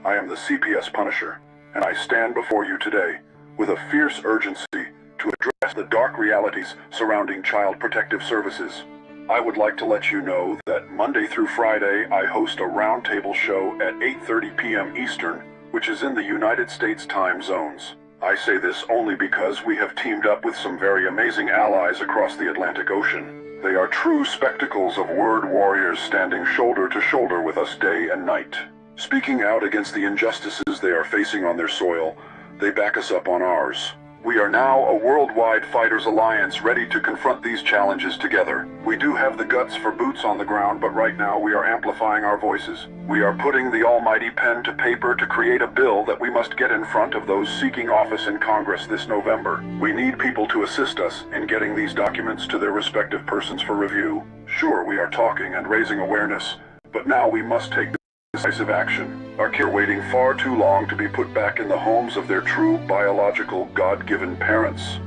I am the CPS Punisher, and I stand before you today with a fierce urgency to address the dark realities surrounding Child Protective Services. I would like to let you know that Monday through Friday I host a roundtable show at 8:30 p.m. Eastern, which is in the United States time zones. I say this only because we have teamed up with some very amazing allies across the Atlantic Ocean. They are true spectacles of word warriors standing shoulder to shoulder with us day and night. Speaking out against the injustices they are facing on their soil, they back us up on ours. We are now a worldwide fighters alliance ready to confront these challenges together. We do have the guts for boots on the ground, but right now we are amplifying our voices. We are putting the almighty pen to paper to create a bill that we must get in front of those seeking office in Congress this November. We need people to assist us in getting these documents to their respective persons for review. Sure, we are talking and raising awareness, but now we must take decisive action. Our kids are waiting far too long to be put back in the homes of their true biological God-given parents.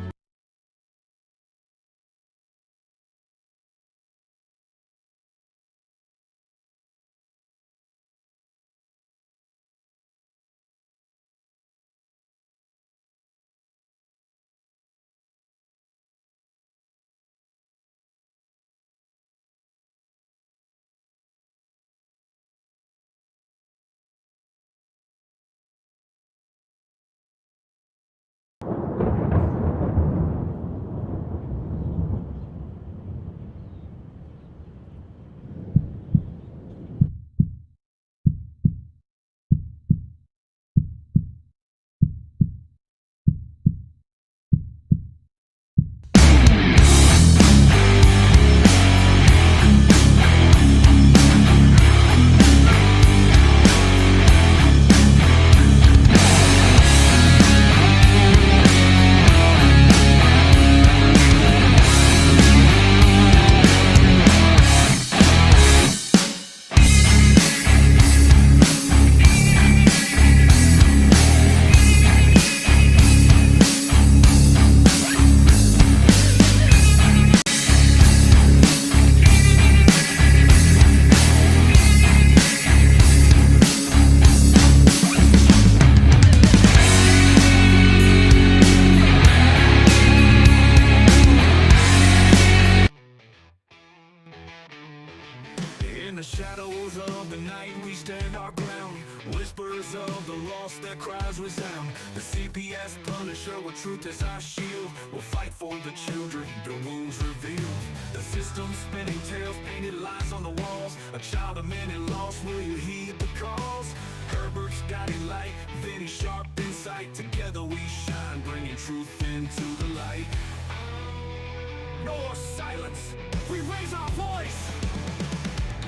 In the shadows of the night we stand our ground. Whispers of the lost, their cries resound. The CPS Punisher with truth as our shield. We'll fight for the children, their wounds revealed. The system spinning tales, painted lies on the walls. A child of many lost, will you heed the calls? Herbert's guiding light, Vinny sharp insight. Together we shine, bringing truth into the light. No more silence, we raise our voice.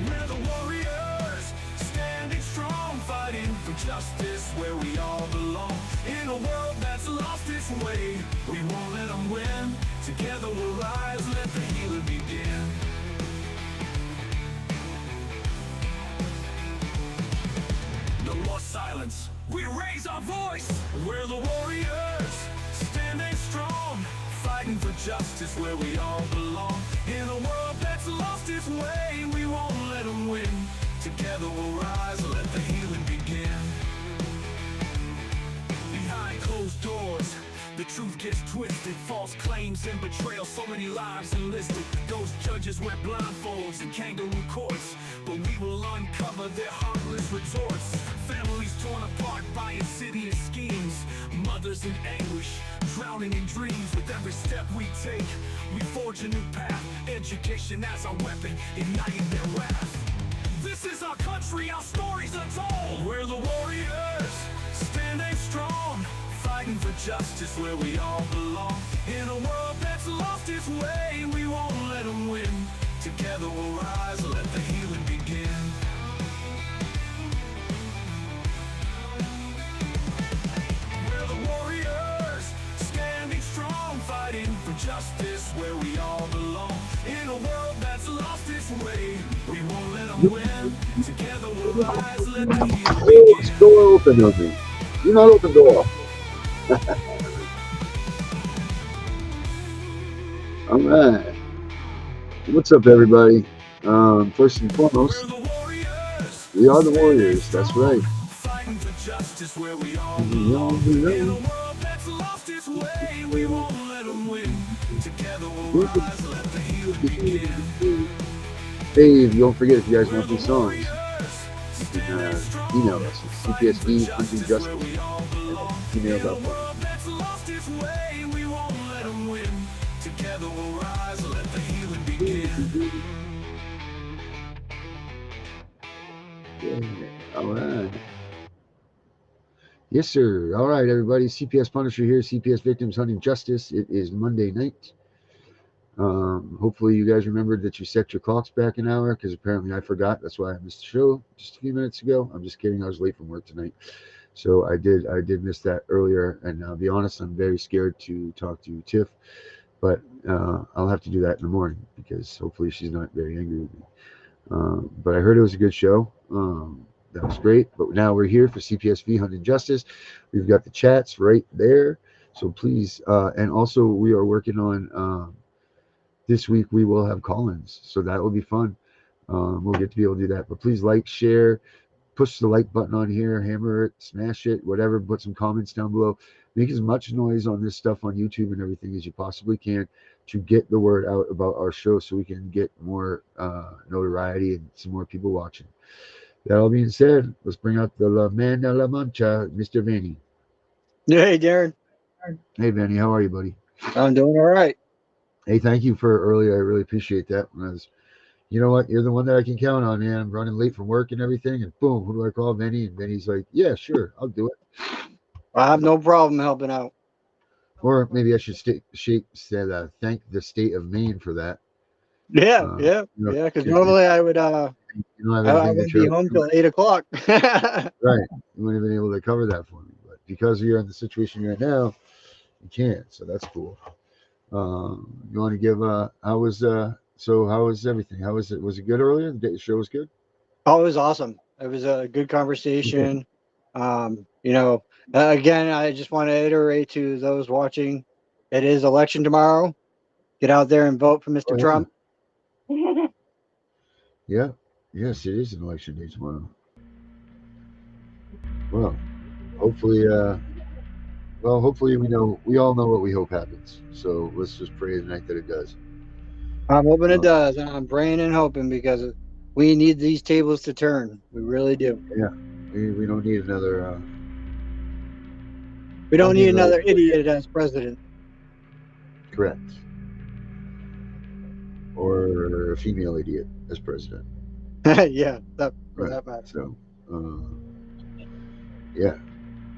We're the warriors, standing strong, fighting for justice where we all belong. In a world that's lost its way, we won't let them win. Together we'll rise, let the healing begin. No more silence, we raise our voice. We're the warriors, standing strong, fighting for justice where we all belong. In a world that's lost its way, we won't let them win. Together we'll rise, let the healing begin. Behind closed doors, the truth gets twisted. False claims and betrayal, so many lives enlisted. Those judges wear blindfolds and kangaroo courts, but we will uncover their heartless retorts. Families torn apart by insidious schemes. Mothers in anguish, drowning in dreams. With every step we take, we forge a new path. Education as our weapon, igniting their wrath. This is our country, our stories are told. We're the warriors, standing strong, fighting for justice where we all belong. In a world that's lost its way, we won't let them win. Together we'll rise, let the healing begin. We're the warriors, standing strong, fighting for justice where we all belong. In a world that's lost its way, we won't let them win. Together we'll rise, let the healing begin. This door open, open. Do not open door. All right. What's up, everybody? First and foremost, we are the warriors. That's right. justice where we all belong. In a world that's lost its way, we won't let them win. Together we'll rise, let the healing begin. Hey, don't forget, if you guys want these songs, you can email us at cpsv.justice at gmail.com. Together we'll rise, let the healing begin. Yeah. All right. Yes, sir. All right, everybody. CPS Punisher here. CPS Victims Hunting Justice. It is Monday night. Hopefully you guys remembered that you set your clocks back an hour, because apparently I forgot. That's why I missed the show just a few minutes ago. I'm just kidding. I was late from work tonight. So I did miss that earlier. And I'll be honest, I'm very scared to talk to Tiff. But I'll have to do that in the morning, because hopefully she's not very angry with me. But I heard it was a good show. That was great. But now we're here for CPSV Hunting Justice. We've got the chats right there. So please, and also we are working on, this week we will have call-ins. So that will be fun. We'll get to be able to do that. But please like, share, push the like button on here, hammer it, smash it, whatever. Put some comments down below. Make as much noise on this stuff on YouTube and everything as you possibly can to get the word out about our show, so we can get more notoriety and some more people watching. That all being said, let's bring out the La Man de la Mancha, Mr. Vanny. Hey, Darren. Hey, Vanny, how are you, buddy? I'm doing all right. Hey, thank you for earlier. I really appreciate that. You know what? You're the one that I can count on, man. I'm running late from work and everything, and boom, who do I call? Vanny. And Vanny's like, yeah, sure, I'll do it. I have no problem helping out. Or maybe I should thank the state of Maine for that. Yeah. Because normally I would I wouldn't be home till 8 o'clock. Right. You wouldn't have been able to cover that for me. But because you're in the situation you're in now, you can't. So that's cool. You want to give how was everything? How was it? Was it good earlier? The show was good? Oh, it was awesome. It was a good conversation. Again, I just want to iterate to those watching, it is election tomorrow. Get out there and vote for Mr. Trump. Yeah. Yes, it is an election day tomorrow. Well, hopefully we all know what we hope happens. So let's just pray tonight that it does. I'm hoping it does. I'm praying and hoping, because we need these tables to turn. We really do. Yeah. We don't need another we don't need another idiot as president. Correct. Or a female idiot as president. Yeah, that matters. So, yeah.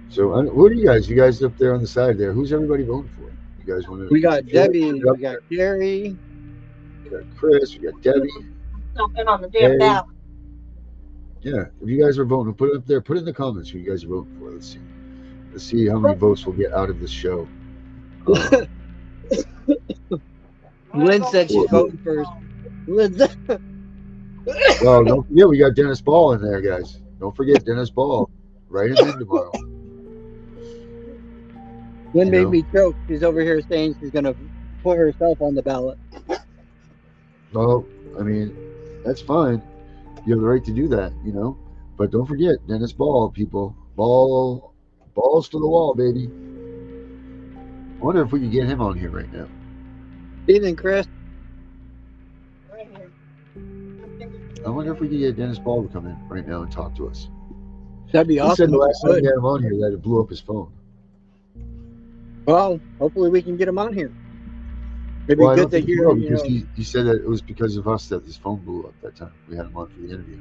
So, what are you guys? You guys up there on the side there? Who's everybody voting for? You guys want to? We got Debbie. We got Gary. We got Chris. We got Debbie. Something on the damn ballot. Yeah. If you guys are voting, put it up there. Put it in the comments who you guys are voting for. Let's see. Let's see how many votes we'll get out of this show. Lynn said she's voting first. Well, don't forget, we got Dennis Ball in there, guys. Don't forget Dennis Ball. Write him in tomorrow. Lynn made me choke. She's over here saying she's going to put herself on the ballot. Well, I mean, that's fine. You have the right to do that, But don't forget, Dennis Ball, people. Balls to the wall, baby. I wonder if we could get him on here right now. Evening, Chris. I wonder if we could get Dennis Ball to come in right now and talk to us. That'd be awesome. He said the last time we had him on here that it blew up his phone. Well, hopefully we can get him on here. It'd be good to hear. Because he said that it was because of us that his phone blew up that time. We had him on for the interview.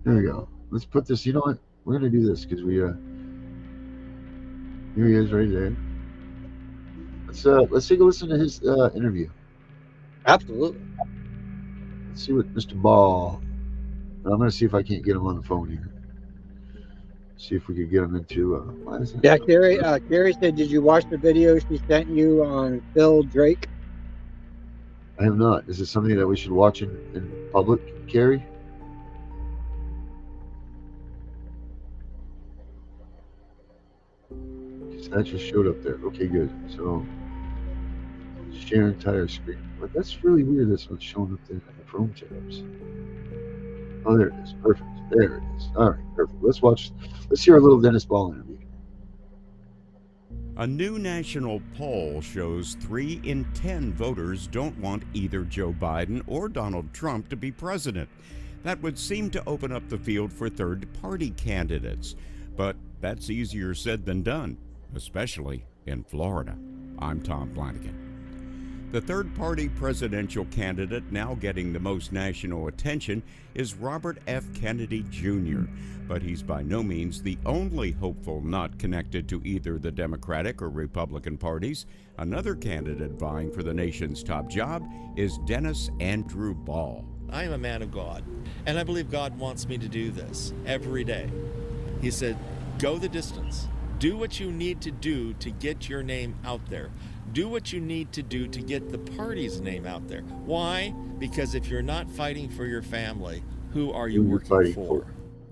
There we go. Let's put this. You know what? We're gonna do this because here he is right there. Let's take a listen to his interview. Absolutely. Let's see what Mr. Ball. I'm gonna see if I can't get him on the phone here. See if we could get him into. Why is that? Yeah, Carrie said, "Did you watch the video she sent you on Phil Drake?" I have not. Is it something that we should watch in public, Carrie? That just showed up there. Okay, good. So, share entire screen. But that's really weird. That's what's showing up there in the Chrome tabs. Oh, there it is. Perfect. There it is. All right, perfect. Let's hear a little Dennis Ball interview. A new national poll shows 3 in 10 voters don't want either Joe Biden or Donald Trump to be president. That would seem to open up the field for third-party candidates. But that's easier said than done, especially in Florida. I'm Tom Flanagan. The third-party presidential candidate now getting the most national attention is Robert F. Kennedy Jr., but he's by no means the only hopeful not connected to either the Democratic or Republican parties. Another candidate vying for the nation's top job is Dennis Andrew Ball. I am a man of God, and I believe God wants me to do this every day. He said, go the distance. Do what you need to do to get your name out there. Do what you need to do to get the party's name out there. Why? Because if you're not fighting for your family, who are you working for?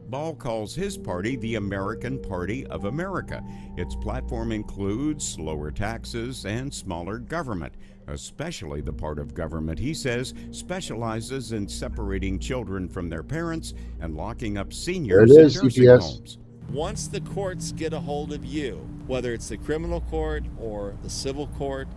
Ball calls his party the American Party of America. Its platform includes lower taxes and smaller government, especially the part of government he says specializes in separating children from their parents and locking up seniors in nursing homes. Once the courts get a hold of you, whether it's the criminal court or the civil court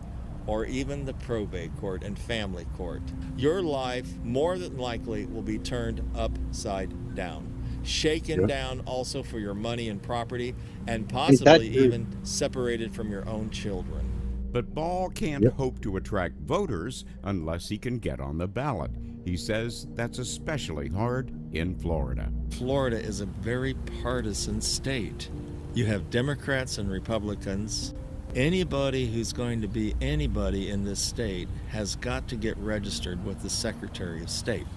or even the probate court and family court, your life more than likely will be turned upside down. Shaken down also for your money and property, and possibly even separated from your own children. But Ball can't hope to attract voters unless he can get on the ballot. He says that's especially hard in Florida. Florida is a very partisan state. You have Democrats and Republicans. Anybody who's going to be anybody in this state has got to get registered with the Secretary of State.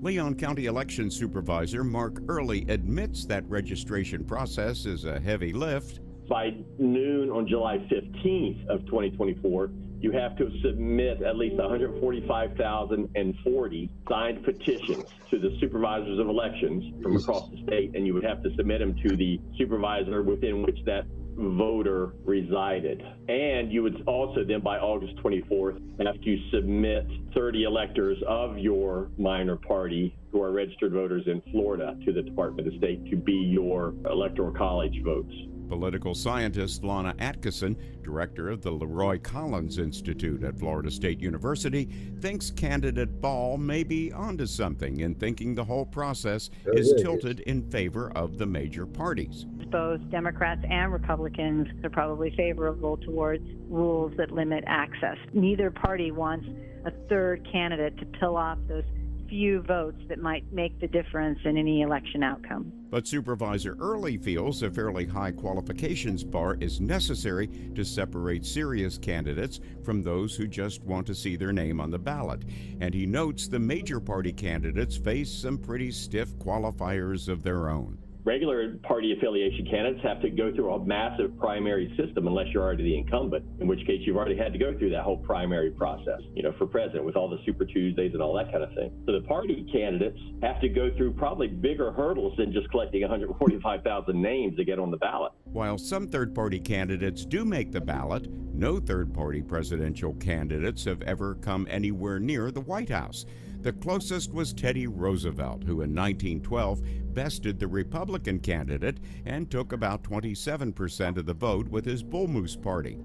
Leon County Election Supervisor Mark Early admits that registration process is a heavy lift. By noon on July 15th of 2024, you have to submit at least 145,040 signed petitions to the supervisors of elections from across the state, and you would have to submit them to the supervisor within which that voter resided. And you would also then, by August 24th, have to submit 30 electors of your minor party who are registered voters in Florida to the Department of State to be your electoral college votes. Political scientist Lana Atkinson, director of the Leroy Collins Institute at Florida State University, thinks candidate Ball may be onto something in thinking the whole process is tilted in favor of the major parties. Both Democrats and Republicans are probably favorable towards rules that limit access. Neither party wants a third candidate to pill off those few votes that might make the difference in any election outcome. But Supervisor Early feels a fairly high qualifications bar is necessary to separate serious candidates from those who just want to see their name on the ballot. And he notes the major party candidates face some pretty stiff qualifiers of their own. Regular party affiliation candidates have to go through a massive primary system unless you're already the incumbent, in which case you've already had to go through that whole primary process, for president with all the Super Tuesdays and all that kind of thing. So the party candidates have to go through probably bigger hurdles than just collecting 145,000 names to get on the ballot. While some third-party candidates do make the ballot, no third-party presidential candidates have ever come anywhere near the White House. The closest was Teddy Roosevelt, who in 1912 bested the Republican candidate and took about 27% of the vote with his Bull Moose Party.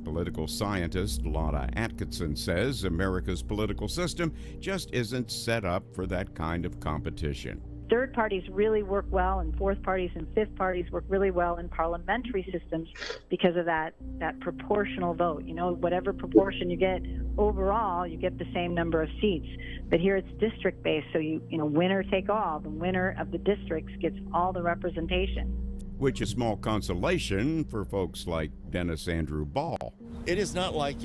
Political scientist Lana Atkinson says America's political system just isn't set up for that kind of competition. Third parties really work well, and fourth parties and fifth parties work really well in parliamentary systems because of that proportional vote. Whatever proportion you get overall, you get the same number of seats. But here it's district based, so winner take all. The winner of the districts gets all the representation. Which is small consolation for folks like Dennis Andrew Ball. It is not like,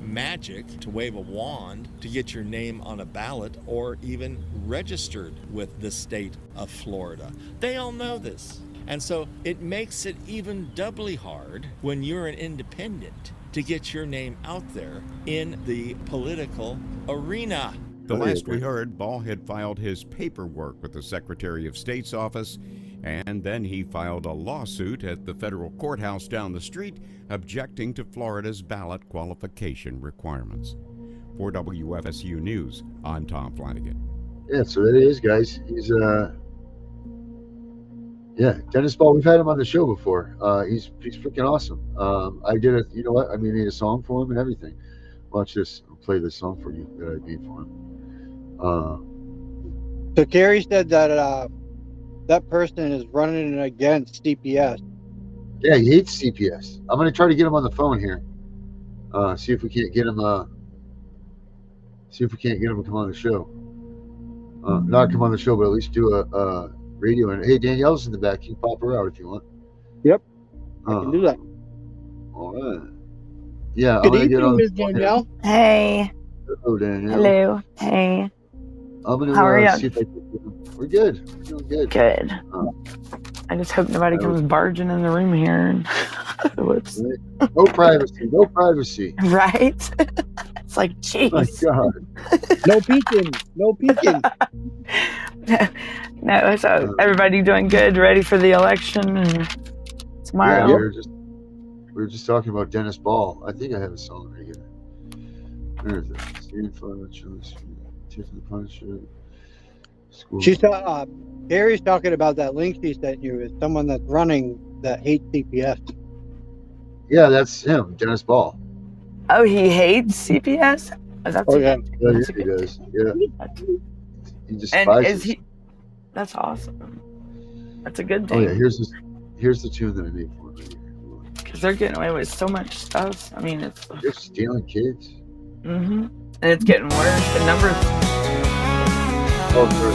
magic to wave a wand to get your name on a ballot or even registered with the state of Florida. They all know this. And so it makes it even doubly hard when you're an independent to get your name out there in the political arena. The last we heard, Ball had filed his paperwork with the Secretary of State's office, and then he filed a lawsuit at the federal courthouse down the street objecting to Florida's ballot qualification requirements. For WFSU News, I'm Tom Flanagan. Yeah, so there he is, guys. He's yeah, Dennis Ball. We've had him on the show before. He's freaking awesome. I did it. You know what? I made a song for him and everything. Watch this. I'll play this song for you that I made for him. So Carrie said that that person is running against CPS. Yeah, he hates CPS. I'm gonna try to get him on the phone here. See if we can't get him. See if we can't get him to come on the show. Not come on the show, but at least do a radio. And hey, Danielle's in the back. You can pop her out if you want. Yep, I can do that. All right. Yeah. Good evening, Ms. Danielle. Hey. Hello, Danielle. Hello. Hey. I'm gonna How are you? see if I can. We're good. We're doing good. Good. I just hope nobody comes barging in the room here. Whoops. No privacy. No privacy. Right? It's like, jeez. My God. No peeking. No peeking. No, so everybody doing good, ready for the election and tomorrow? Yeah, we were just talking about Dennis Ball. I think I have a song right here. Where is it? Stand for the Punisher. She's Carrie's talking about that link she sent you. Is someone that's running that hates CPS. Yeah, that's him, Dennis Ball. Oh, he hates CPS? Oh, that's yeah, he does. Yeah. He despises. That's awesome. That's a good thing. Oh yeah, here's the tune that I made for him right here. Because they're getting away with so much stuff. I mean, they're stealing kids. Mm-hmm. And it's getting worse. The numbers. Oh, okay.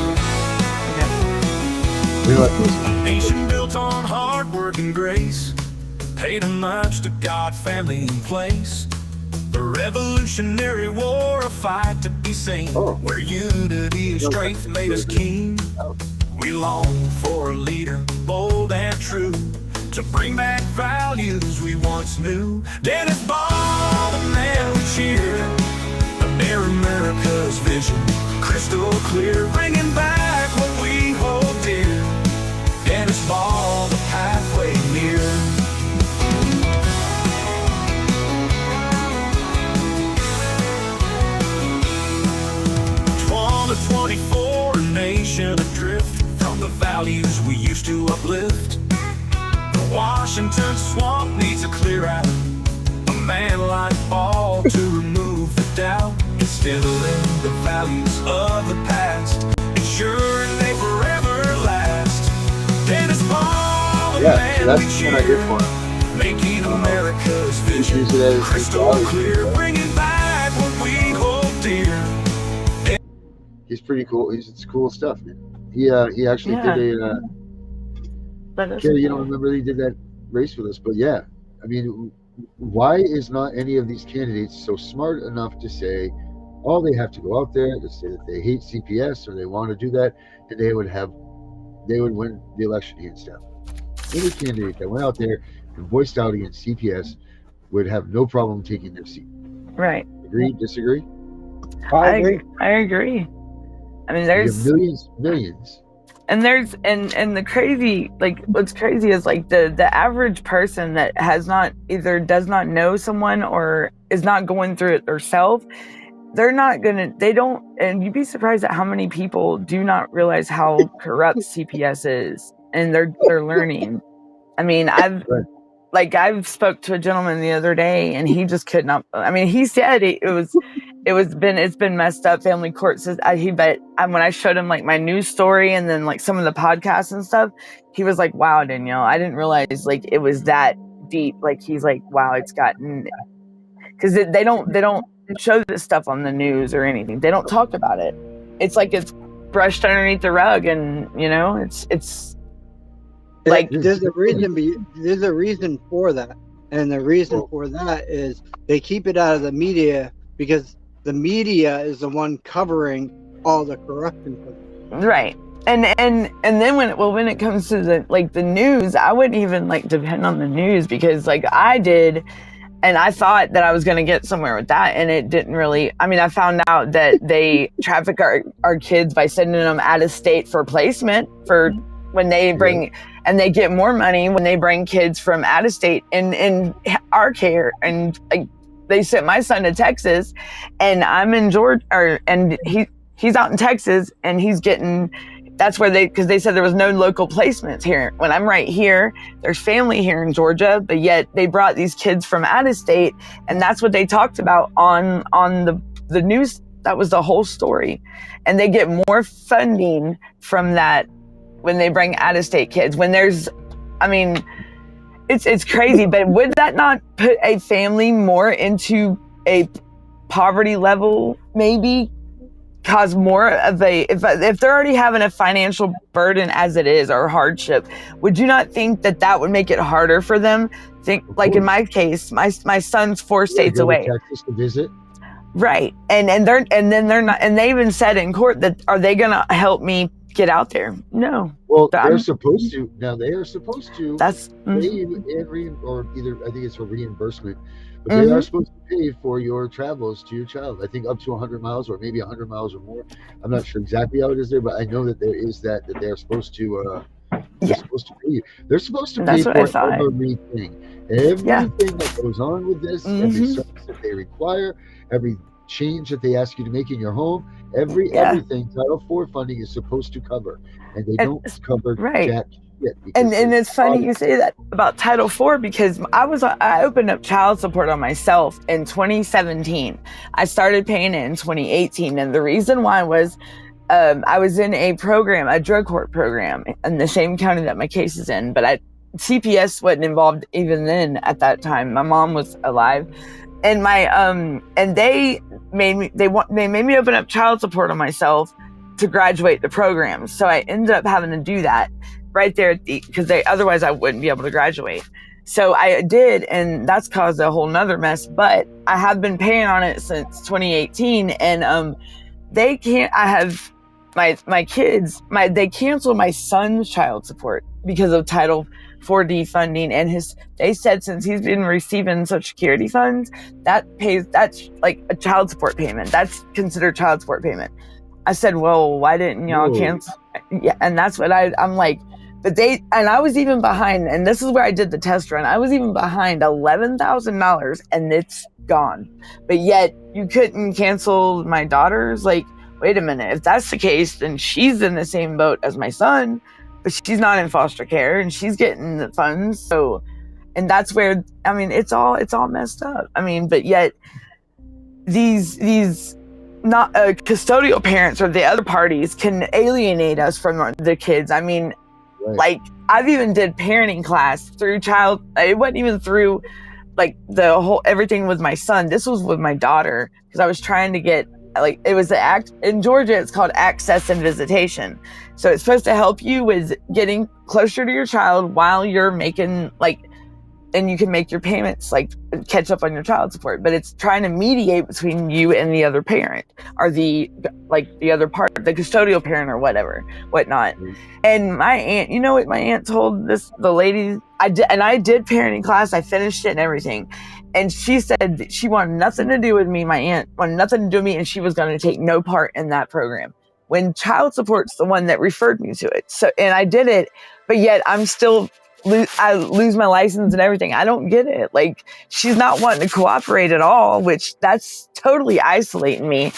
A nation built on hard work and grace, paid homage to God, family, and place. A revolutionary war, a fight to be seen, where unity and strength made us keen. We long for a leader, bold and true, to bring back values we once knew. Dennis Ball, the man we cheer, America's vision, crystal clear, bringing back what we hold dear. Dennis Ball, the pathway near. 24, a nation adrift from the values we used to uplift. The Washington swamp needs a clear out, a man like Ball to remove the doubt, instilling the values of the past, ensuring they forever last. Dennis Ball, the man we cheer, making America's vision crystal clear, bringing back what we hold dear. He's pretty cool. It's cool stuff, man. He actually did a. Carrie, you don't remember he did that race with us, but yeah, I mean, why is not any of these candidates so smart enough to say, oh, they have to go out there to say that they hate CPS or they want to do that, and they would win the election against them. Any candidate that went out there and voiced out against CPS would have no problem taking their seat. Right. Agree? Disagree? I agree. I agree. I mean, there's millions. And there's and the crazy, like, what's crazy is like the average person that has not either does not know someone or is not going through it themselves, they don't, and you'd be surprised at how many people do not realize how corrupt CPS is, and they're learning. I mean, I've spoke to a gentleman the other day, and he just could not. I mean, he said it's been messed up. Family court says when I showed him like my news story and then like some of the podcasts and stuff, he was like, "Wow, Danielle, I didn't realize like it was that deep." Like he's like, "Wow, it's gotten," because they don't show this stuff on the news or anything. They don't talk about it. It's like it's brushed underneath the rug, and it's. Like there's a reason for that, and the reason for that is they keep it out of the media because the media is the one covering all the corruption. Right, and then when it comes to the news, I wouldn't even like depend on the news because like I did, and I thought that I was going to get somewhere with that, and it didn't really. I mean, I found out that they traffic our kids by sending them out of state for placement for when they bring. And they get more money when they bring kids from out of state in our care. And like they sent my son to Texas, and I'm in Georgia, and he's out in Texas and he's getting, that's where because they said there was no local placements here. When I'm right here, there's family here in Georgia, but yet they brought these kids from out of state, and that's what they talked about on the news. That was the whole story. And they get more funding from that when they bring out of state kids. When there's, I mean, it's crazy, but would that not put a family more into a poverty level, maybe cause more of a, if they're already having a financial burden as it is, or hardship, would you not think that would make it harder for them? Think, like in my case, my son's 4 states away. Texas to visit. Right. And then they're not, and they even said in court that, are they going to help me get out there? No. Well, they're supposed to. Now they are supposed to. That's pay you or either, I think it's for reimbursement, but they are supposed to pay for your travels to your child. I think up to 100 miles or maybe 100 miles or more. I'm not sure exactly how it is there, but I know that there is that they're supposed to. They're supposed to pay you. They're supposed to pay for everything. Everything that goes on with this, every service that they require, every change that they ask you to make in your home, everything Title IV funding is supposed to cover, and they don't cover jack shit. And it's funny you say that about Title IV, because I opened up child support on myself in 2017. I started paying it in 2018, and the reason why was I was in a program, a drug court program, in the same county that my case is in, but CPS wasn't involved even then at that time. My mom was alive. And and they made me open up child support on myself to graduate the program. So I ended up having to do that right there because otherwise I wouldn't be able to graduate. So I did, and that's caused a whole nother mess. But I have been paying on it since 2018, and they can't. I have my kids. They canceled my son's child support because of Title 4D funding, and they said since he's been receiving Social Security funds, that's like a child support payment. That's considered child support payment. I said, well, why didn't y'all cancel? Yeah, and that's what I'm like. But I was even behind, and this is where I did the test run. I was even behind $11,000, and it's gone. But yet you couldn't cancel my daughter's. Like, wait a minute, if that's the case, then she's in the same boat as my son. But she's not in foster care, and she's getting the funds. So, and that's where, I mean, it's all messed up. I mean, but yet these not custodial parents or the other parties can alienate us from the kids. I mean, like I've even did parenting class through it wasn't even through like the whole, everything with my son. This was with my daughter, because I was trying to get, like, it was in Georgia, it's called access and visitation. So it's supposed to help you with getting closer to your child while you're making, like, and you can make your payments, like, catch up on your child support. But it's trying to mediate between you and the other parent, or the other part, the custodial parent or whatnot. And my aunt, you know what my aunt told the lady, I did parenting class, I finished it and everything. And she said she wanted nothing to do with me. My aunt wanted nothing to do with me, and she was going to take no part in that program, when child support's the one that referred me to it. So, and I did it, but yet I'm still, I lose my license and everything. I don't get it. Like, she's not wanting to cooperate at all, which that's totally isolating me.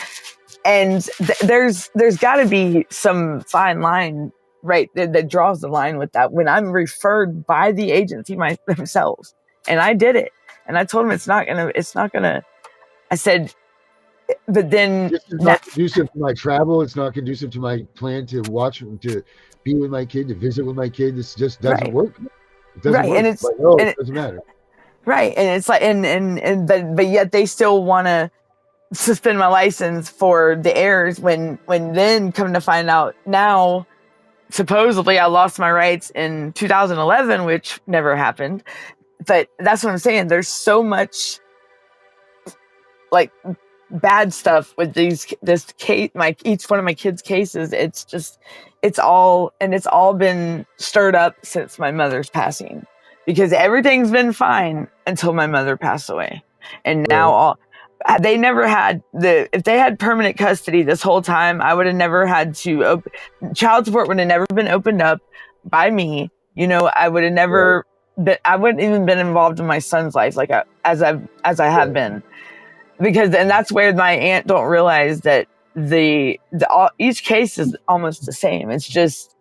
And there's got to be some fine line, right, that draws the line with that, when I'm referred by the agency themselves. And I did it. And I told him it's not gonna, I said, but then this is not conducive to my travel. It's not conducive to my plan to to be with my kid, to visit with my kid. This just doesn't work. It doesn't work. And it doesn't matter. Right. And it's like, but yet they still want to suspend my license for the errors, when then come to find out now, supposedly I lost my rights in 2011, which never happened. But that's what I'm saying. There's so much, like, bad stuff with this case, each one of my kids' cases. It's all been stirred up since my mother's passing, because everything's been fine until my mother passed away. And now they never had if they had permanent custody this whole time, I would have never had to child support would have never been opened up by me. You know, I would have never I wouldn't even been involved in my son's life as I have been, and that's where my aunt don't realize that each case is almost the same. It's just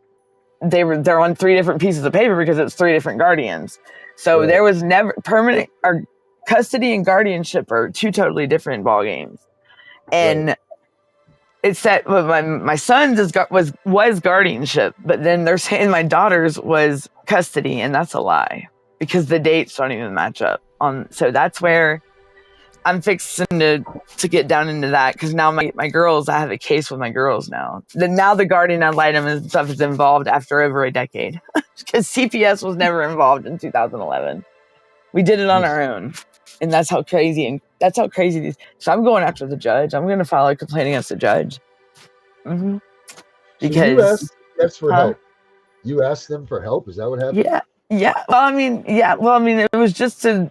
they're on 3 different pieces of paper because it's 3 different guardians. So there was never permanent, or custody and guardianship are 2 totally different ball games. And it's that my son's was guardianship, but then they're saying my daughter's was custody, and that's a lie because the dates don't even match up. So that's where I'm fixing to get down into that, because now my girls, I have a case with my girls now. Now the guardian ad litem and stuff is involved after over a decade, because CPS was never involved in 2011. We did it on our own, and that's how crazy these. So I'm going after the judge. I'm going to file a complaint against the judge. Mm-hmm. Because so you asked for help. You asked them for help. Is that what happened? Yeah. Well, I mean, it was just to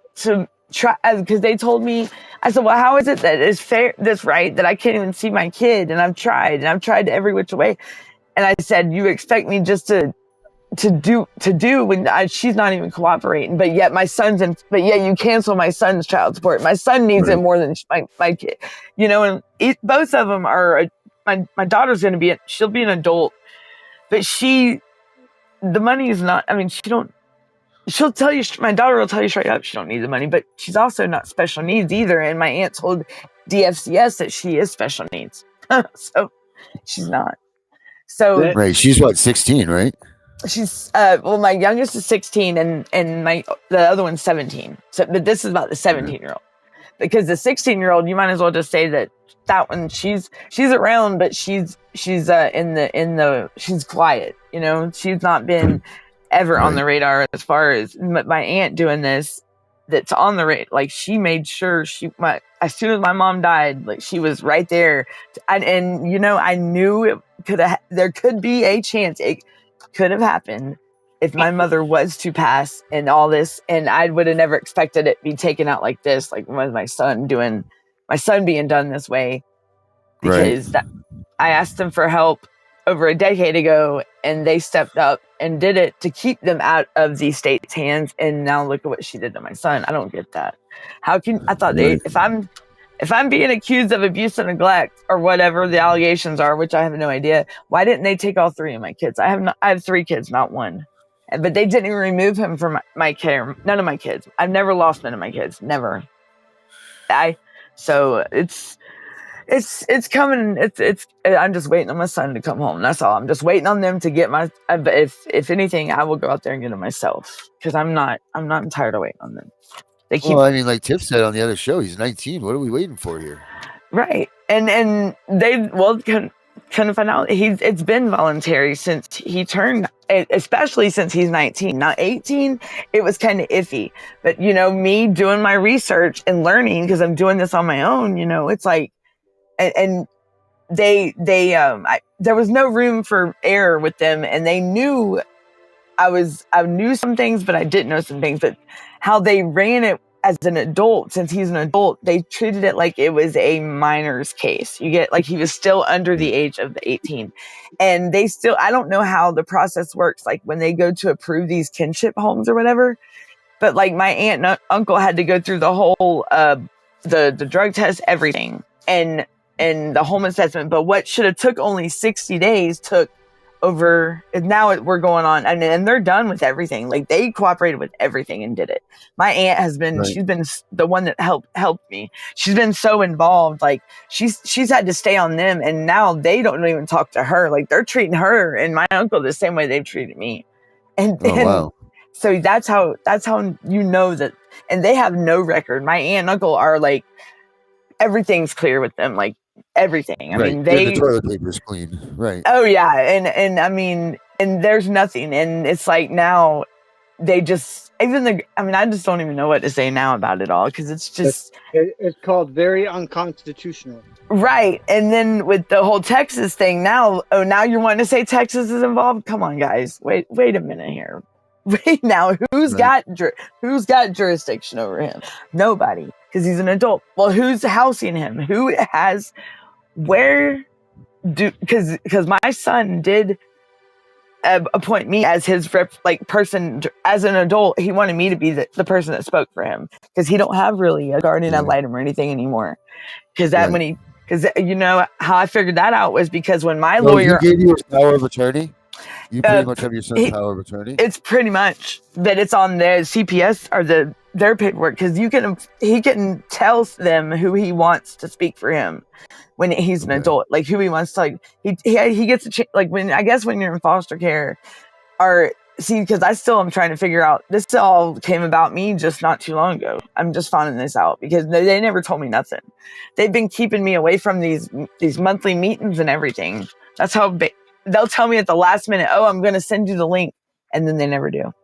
try, because they told me. I said, well, how is it that it's fair, that's right, that I can't even see my kid, and I've tried every which way, and I said, you expect me just to do when she's not even cooperating, but yet you cancel my son's child support. My son needs it more than my kid, and both of them are. My daughter's going to she'll be an adult, but the money is not. I mean, she'll tell you, my daughter will tell you straight up she don't need the money, but she's also not special needs either. And my aunt told DFCS that she is special needs. So she's not. So right. She's what, 16, right? She's my youngest is 16 and the other one's 17. So, but this is about the 17-year-old, because the 16-year-old, you might as well just say that one, she's around, but she's she's quiet. She's not been ever on the radar as far as my aunt doing this. That's on the radar. Like, she made sure as soon as my mom died, like, she was right there. I knew there could be a chance it could have happened if my mother was to pass and all this, and I would have never expected it to be taken out like this, like with my son being done this way, because I asked them for help over a decade ago, and they stepped up and did it to keep them out of the state's hands. And now look at what she did to my son. I don't get that. How can I thought if I'm being accused of abuse and neglect or whatever the allegations are, which I have no idea, why didn't they take all 3 of my kids? I have 3 kids, not 1. But they didn't even remove him from my care. None of my kids. I've never lost none of my kids. Never. So it's coming. I'm just waiting on my son to come home. That's all. I'm just waiting on them to get my. If anything, I will go out there and get him myself, because I'm not tired of waiting on them. Like Tiff said on the other show, he's 19. What are we waiting for here? Right, and they kind of find out it's been voluntary since he turned, especially since he's 19. Now 18, it was kind of iffy, but me doing my research and learning, because I'm doing this on my own. It's like. And there was no room for error with them, and they knew I knew some things, but I didn't know some things. But how they ran it as an adult, since he's an adult, they treated it like it was a minor's case. You get, like, he was still under the age of the 18, and I don't know how the process works, like when they go to approve these kinship homes or whatever. But like, my aunt and uncle had to go through the whole the drug test, everything, and the home assessment. But what should have took only 60 days took over. And now we're going on, and they're done with everything. Like, they cooperated with everything and did it. My aunt has been, she's been the one that helped me. She's been so involved. Like, she's had to stay on them, and now they don't even talk to her. Like, they're treating her and my uncle the same way they've treated me. And wow. So that's how that, and they have no record. My aunt and uncle are like, everything's clear with them, like everything. I mean, the toilet paper's clean, right? Oh yeah, and I mean, and there's nothing, and it's like, now they just I just don't even know what to say now about it all, because it's just it's called very unconstitutional, right? And then with the whole Texas thing, now you're wanting to say Texas is involved? Come on, guys, wait a minute here. Wait, now who's got jurisdiction over him? Nobody, because he's an adult. Well, who's housing him? Who has because my son did appoint me as his person. As an adult, he wanted me to be the person that spoke for him, because he don't have really a guardian ad litem or anything anymore. Because when Because you know how I figured that out was because when my So lawyer, he gave you his power of attorney. You pretty uh, much have your son's power of attorney. it's pretty much that it's on the CPS or their paperwork, because he can tell them who he wants to speak for him when he's an adult, like who he wants to, like he gets a like when I guess when you're in foster care, or see, because I still am trying to figure out, this all came about me just not too long ago. I'm just finding this out because they never told me nothing. They've been keeping me away from these monthly meetings and everything. That's how they'll tell me at the last minute, oh, I'm going to send you the link, and then they never do.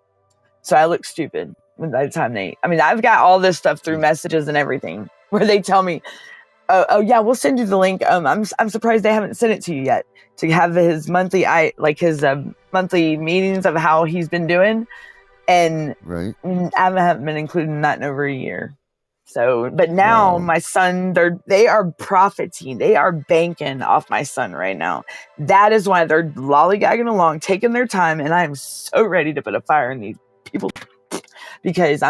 So I look stupid by the time I've got all this stuff through messages and everything where they tell me, oh yeah, we'll send you the link. I'm surprised they haven't sent it to you yet, to have his monthly monthly meetings of how he's been doing, and right. I haven't been including that in over a year. So, but now my son, they are profiting, they are banking off my son right now. That is why they're lollygagging along, taking their time, and I'm so ready to put a fire in these people because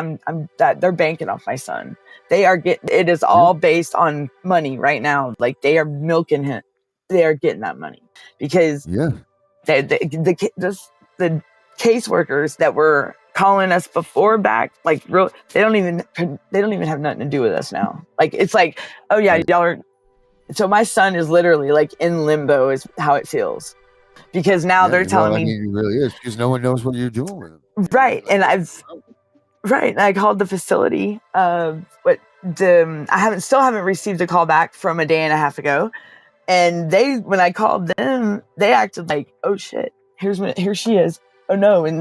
they're banking off my son. They are it is all based on money right now. Like they are milking him. They are getting that money because the caseworkers that were calling us before back, like they don't even have nothing to do with us now. Like it's like, oh yeah, y'all are. So my son is literally like in limbo is how it feels, because now they're telling me, it really is, because no one knows what you're doing with him. Right. And I called the facility, but I still haven't received a call back from a day and a half ago. And when I called them, they acted like, oh shit, here she is. Oh no. And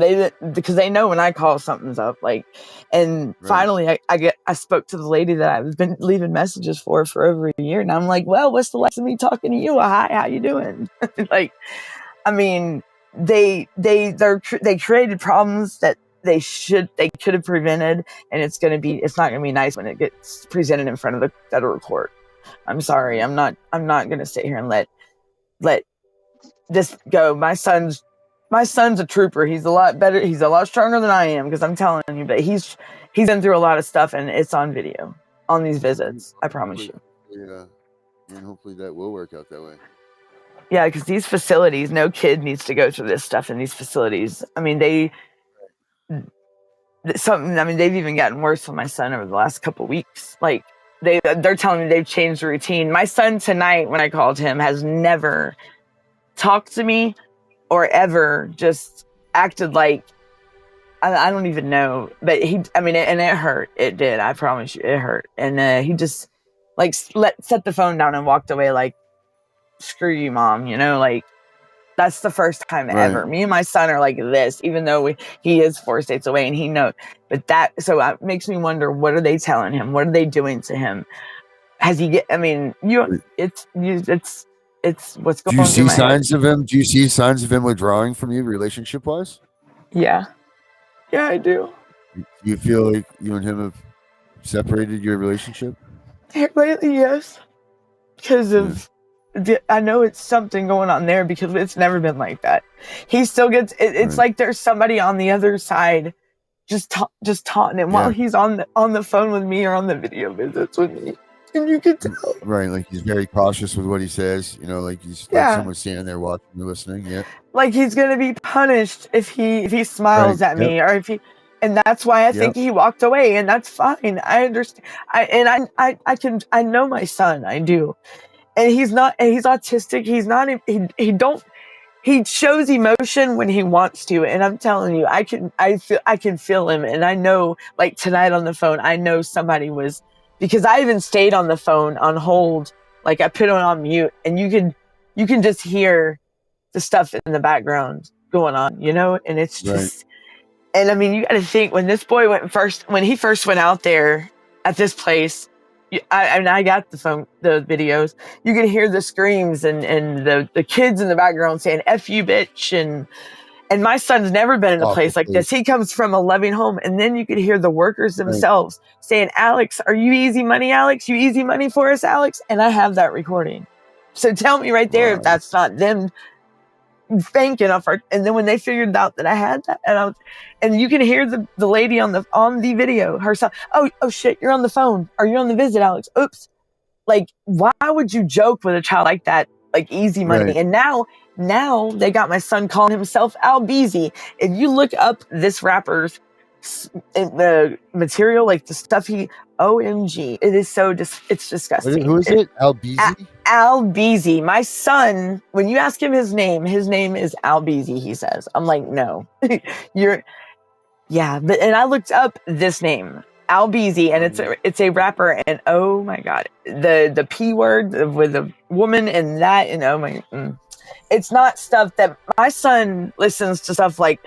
because they know when I call, something's up. Like, and finally I spoke to the lady that I've been leaving messages for over a year. And I'm like, well, what's the lesson of me talking to you? Hi, how you doing? Like, I mean, they created problems that they could have prevented, and it's not gonna be nice when it gets presented in front of the federal court. I'm sorry, I'm not gonna sit here and let this go. My son's a trooper. He's a lot better. He's a lot stronger than I am, because I'm telling you. But he's been through a lot of stuff, and it's on video on these visits. I promise you. Yeah, and hopefully that will work out that way. Yeah, because these facilities, no kid needs to go through this stuff in these facilities. I mean, they've even gotten worse with my son over the last couple of weeks. Like they're telling me they've changed the routine. My son tonight, when I called him, has never talked to me or ever just acted like, I don't even know. But and it hurt. It did. I promise you, it hurt. And he just like set the phone down and walked away like, screw you, mom. You know, like that's the first time ever. Me and my son are like this, even though he is 4 states away and he knows. But it makes me wonder, what are they telling him? What are they doing to him? Has he it's what's going on. Do you see signs of him? Do you see signs of him withdrawing from you relationship wise? Yeah, I do. Do you feel like you and him have separated your relationship? Lately, yes, because of. I know it's something going on there, because it's never been like that. He still gets it's like there's somebody on the other side just taunting him while he's on the phone with me or on the video visits with me, and you can tell. Right, like he's very cautious with what he says. You know, like he's like someone standing there watching and listening. Yeah, like he's gonna be punished if he smiles at me, or if he. And that's why I think he walked away, and that's fine. I understand. I know my son. I do. And he's autistic. He shows emotion when he wants to. And I'm telling you, I can feel him. And I know, like tonight on the phone, I know somebody was, because I even stayed on the phone on hold. Like I put it on mute, and you can just hear the stuff in the background going on, you know? And it's just, and I mean, you got to think, when this boy when he first went out there at this place, I got the videos. You can hear the screams and the kids in the background saying "F you, bitch," and my son's never been in a place like this. He comes from a loving home, and then you could hear the workers themselves saying, "Alex, are you easy money, Alex? You easy money for us, Alex?" And I have that recording. So tell me right there if that's not them banking off our. And then when they figured out that I had that, and you can hear the lady on the video herself. Oh shit, you're on the phone. Are you on the visit, Alex? Oops. like, why would you joke with a child like that? Like easy money. Right. And now they got my son calling himself Al Beezy. If you look up this rapper's the material, like the stuff OMG, it is so it's disgusting. Who is it? Al Beezy? Al Beezy. My son, when you ask him his name is Al Beezy, he says. I'm like, no. And I looked up this name, Al Beezy, and it's a rapper, and oh my god, the P word with a woman and that, and oh my, it's not stuff that my son listens to. Stuff like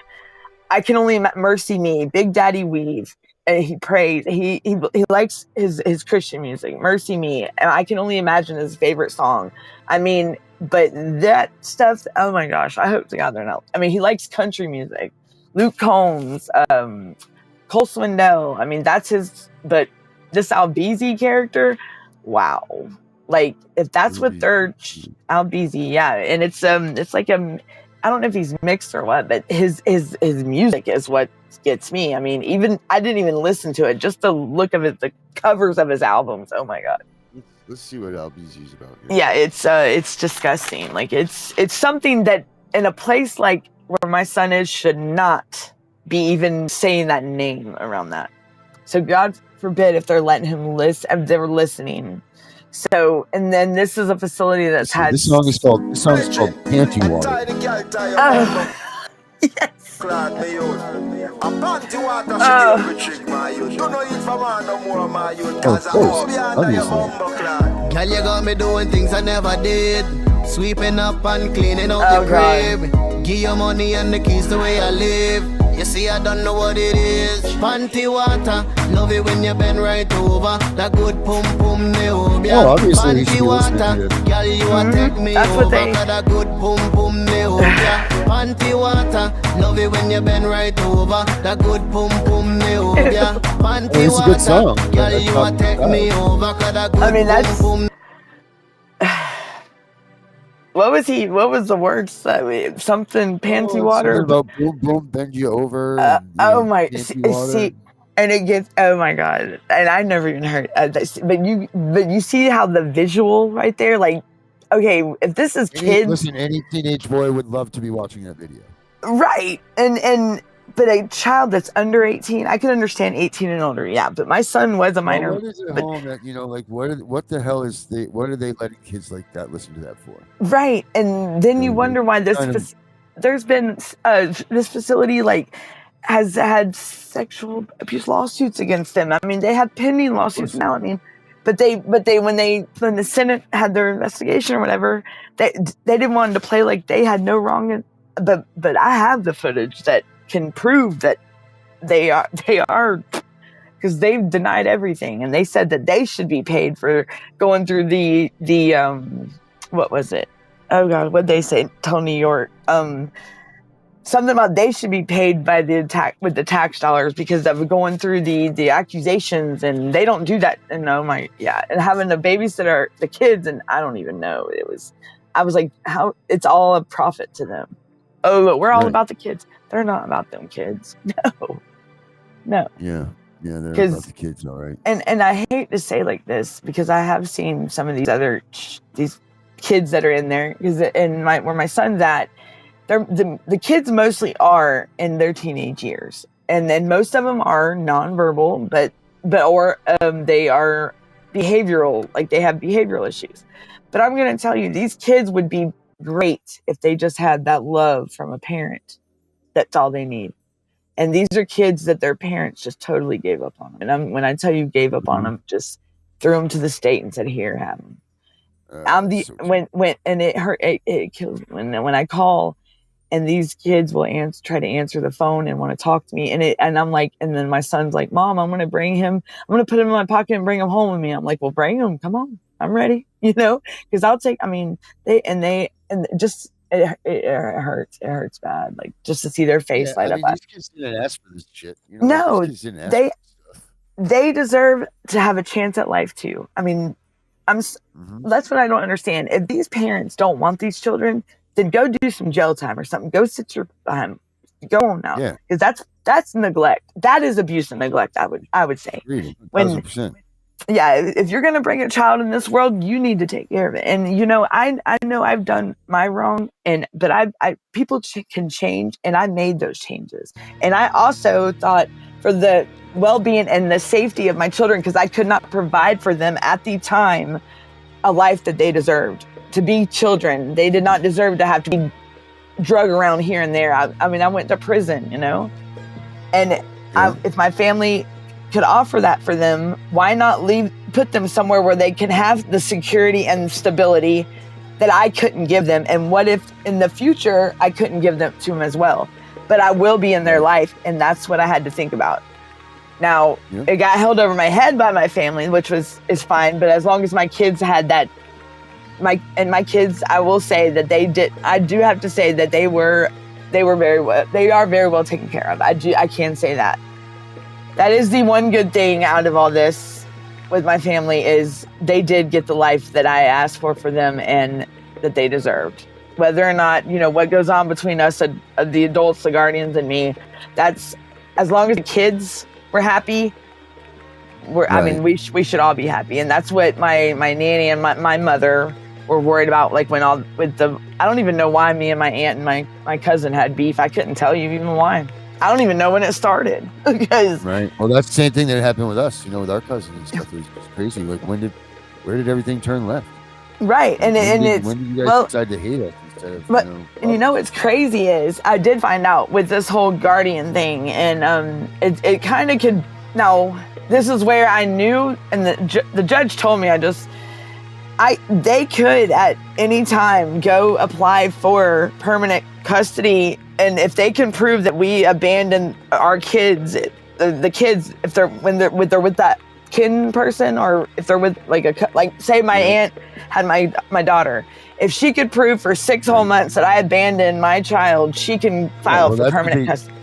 I Can Only Mercy Me, Big Daddy Weave, and he prays. He likes his Christian music, Mercy Me, and I Can Only Imagine his favorite song. I mean, but that stuff, oh my gosh, I hope to God they're not. I mean, he likes country music, Luke Combs, Cole Swindell. I mean, that's his. But this Al Beezy character, wow. Like, if that's what they're Al Beezy, yeah, and it's like I don't know if he's mixed or what, but his music is what gets me. I mean, even I didn't even listen to it, just the look of it, the covers of his albums. Oh my god. Let's see what Al Beezy's about here. Yeah, it's disgusting. Like it's something that in a place like where my son is should not be even saying that name around that. So God forbid if they're letting him listen, if they're listening. So, and then this is a facility that's had. This song is called Panty Water. Yes. Girl, you got me doing things I never did. Sweeping up and cleaning out the crib. Give your money and the keys the way I live. You see, I don't know what it is. Panty water, love it when you bend right over. That good pum pum neobia. Oh, obviously Panty water, girl, you a take me That's over. what they... That good pum pum neobia. Panty water, love it when you bend right over. That good pum pum neobia. Panty It's a good song. water, girl, you a take me over. That good I mean, that's... pum. What was the words? Something panty water. Something about boom boom bend you over. See, and it gets, oh my god, and I never even heard. But you see how the visual right there, like, okay, if this is kids, listen, any teenage boy would love to be watching that video, right? And but a child that's under 18, I can understand 18 and older, yeah. But my son was a minor. What is it home that, like what the hell is what are they letting kids like that listen to that for? Right, and then you wonder why there's been this facility like has had sexual abuse lawsuits against them. I mean, they have pending lawsuits now. I mean, but they when the Senate had their investigation or whatever, they didn't want to play like they had no wrong. But I have the footage that can prove that they are because they've denied everything, and they said that they should be paid for going through the what was it? Oh god, what'd they say? Tony York. Something about they should be paid by the tax dollars because of going through the accusations, and they don't do that. And and having the babysitter, the kids, and I don't even know. I was like, how it's all a profit to them. Oh, but we're all about the kids. They're not about them kids. No. Yeah, they're about the kids, all right. And I hate to say like this because I have seen some of these other these kids that are in there because where my son's at, the kids mostly are in their teenage years, and then most of them are nonverbal, but they are behavioral, like they have behavioral issues. But I'm going to tell you, these kids would be great if they just had that love from a parent. That's all they need. And these are kids that their parents just totally gave up on them. And when I tell you gave up on them, just threw them to the state and said, "Here, have them." It kills me when I call and these kids will try to answer the phone and want to talk to me, and I'm like, and then my son's like, "Mom, I'm going to put him in my pocket and bring him home with me." I'm like, "Well, bring him, come on, I'm ready," because I'll take. I mean, it hurts bad, like just to see their face light up. These kids didn't ask for this shit. No, they deserve to have a chance at life too. I mean, that's what I don't understand. If these parents don't want these children, then go do some jail time or something. Go sit your go on now, because that's neglect. That is abuse and neglect. I would say. 1,000%. yeah, if you're going to bring a child in this world, you need to take care of it. And, you know, I know I've done my wrong, but people can change, and I made those changes. And I also thought for the well-being and the safety of my children, because I could not provide for them at the time a life that they deserved to be children. They did not deserve to have to be drug around here and there. I mean, I went to prison, you know, and if my family could offer that for them, why not put them somewhere where they can have the security and stability that I couldn't give them? And what if in the future I couldn't give them to them as well? But I will be in their life, and that's what I had to think about. Now, it got held over my head by my family, which is fine. But as long as my kids had that, my kids, I will say that they did. I do have to say that they are very well taken care of. I can say that. That is the one good thing out of all this with my family, is they did get the life that I asked for them and that they deserved. Whether or not, you know, what goes on between us, the adults, the guardians, and me, that's, as long as the kids were happy, I mean, we should all be happy. And that's what my nanny and my mother were worried about. Like I don't even know why me and my aunt and my cousin had beef. I couldn't tell you even why. I don't even know when it started. Because well, that's the same thing that happened with us, you know, with our cousin and stuff. It was just crazy. Like, where did everything turn left? Right. When did you guys decide to hate us instead of, and you know what's crazy is I did find out with this whole guardian thing, and it kind of could. Now, this is where I knew, and the judge told me they could at any time go apply for permanent custody. And if they can prove that we abandoned our kids, the kids, if they're with that kin person, or if they're with say my aunt had my daughter, if she could prove for 6 whole months that I abandoned my child, she can file for permanent custody.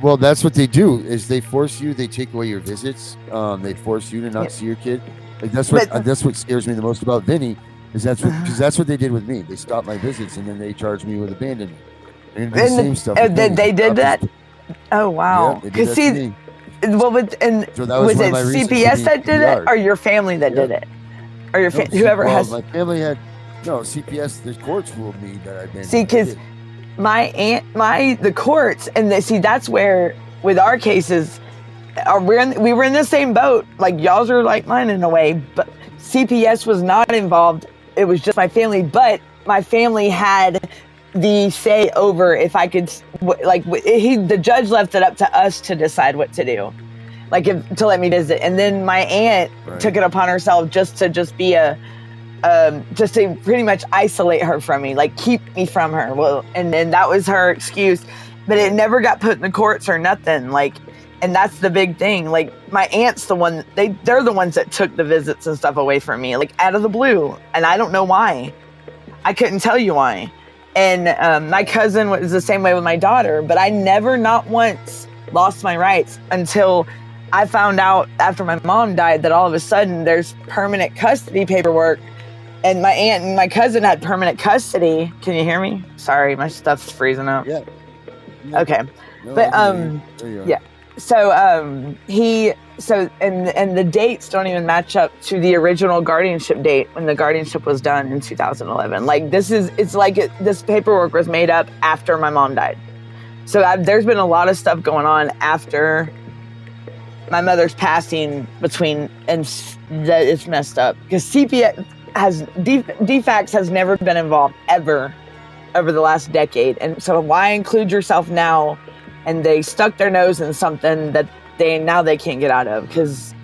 Well, that's what they do, is they force you, they take away your visits. They force you to not see your kid. Like that's what scares me the most about Vinny, is because that's what they did with me. They stopped my visits, and then they charged me with abandonment. And the same stuff. They did that? Oh, wow. Because so was it CPS that did it, or your family that did it? Or your whoever has... My family had... No, CPS, the courts ruled me that I abandoned. See, because my aunt, the courts, and that's where, with our cases, we were in the same boat. Like, y'all's are like mine in a way, but CPS was not involved. It was just my family, but my family had the say over if I could, the judge left it up to us to decide what to do, to let me visit. And then my aunt took it upon herself just to be just to pretty much isolate her from me, like keep me from her. Well, and then that was her excuse, but it never got put in the courts or nothing. And that's the big thing. Like, my aunt's the one, they're the ones that took the visits and stuff away from me, like out of the blue. And I don't know why. I couldn't tell you why. And my cousin was the same way with my daughter, but I never, not once, lost my rights until I found out after my mom died that all of a sudden there's permanent custody paperwork, and my aunt and my cousin had permanent custody. Can you hear me? Sorry, my stuff's freezing up. Yeah. Okay. No, but yeah. So and the dates don't even match up to the original guardianship date when the guardianship was done in 2011. Like, this paperwork was made up after my mom died. So there's been a lot of stuff going on after my mother's passing and that it's messed up, because CPS DFACS has never been involved ever over the last decade. And so why include yourself now? And they stuck their nose in something that they can't get out of, because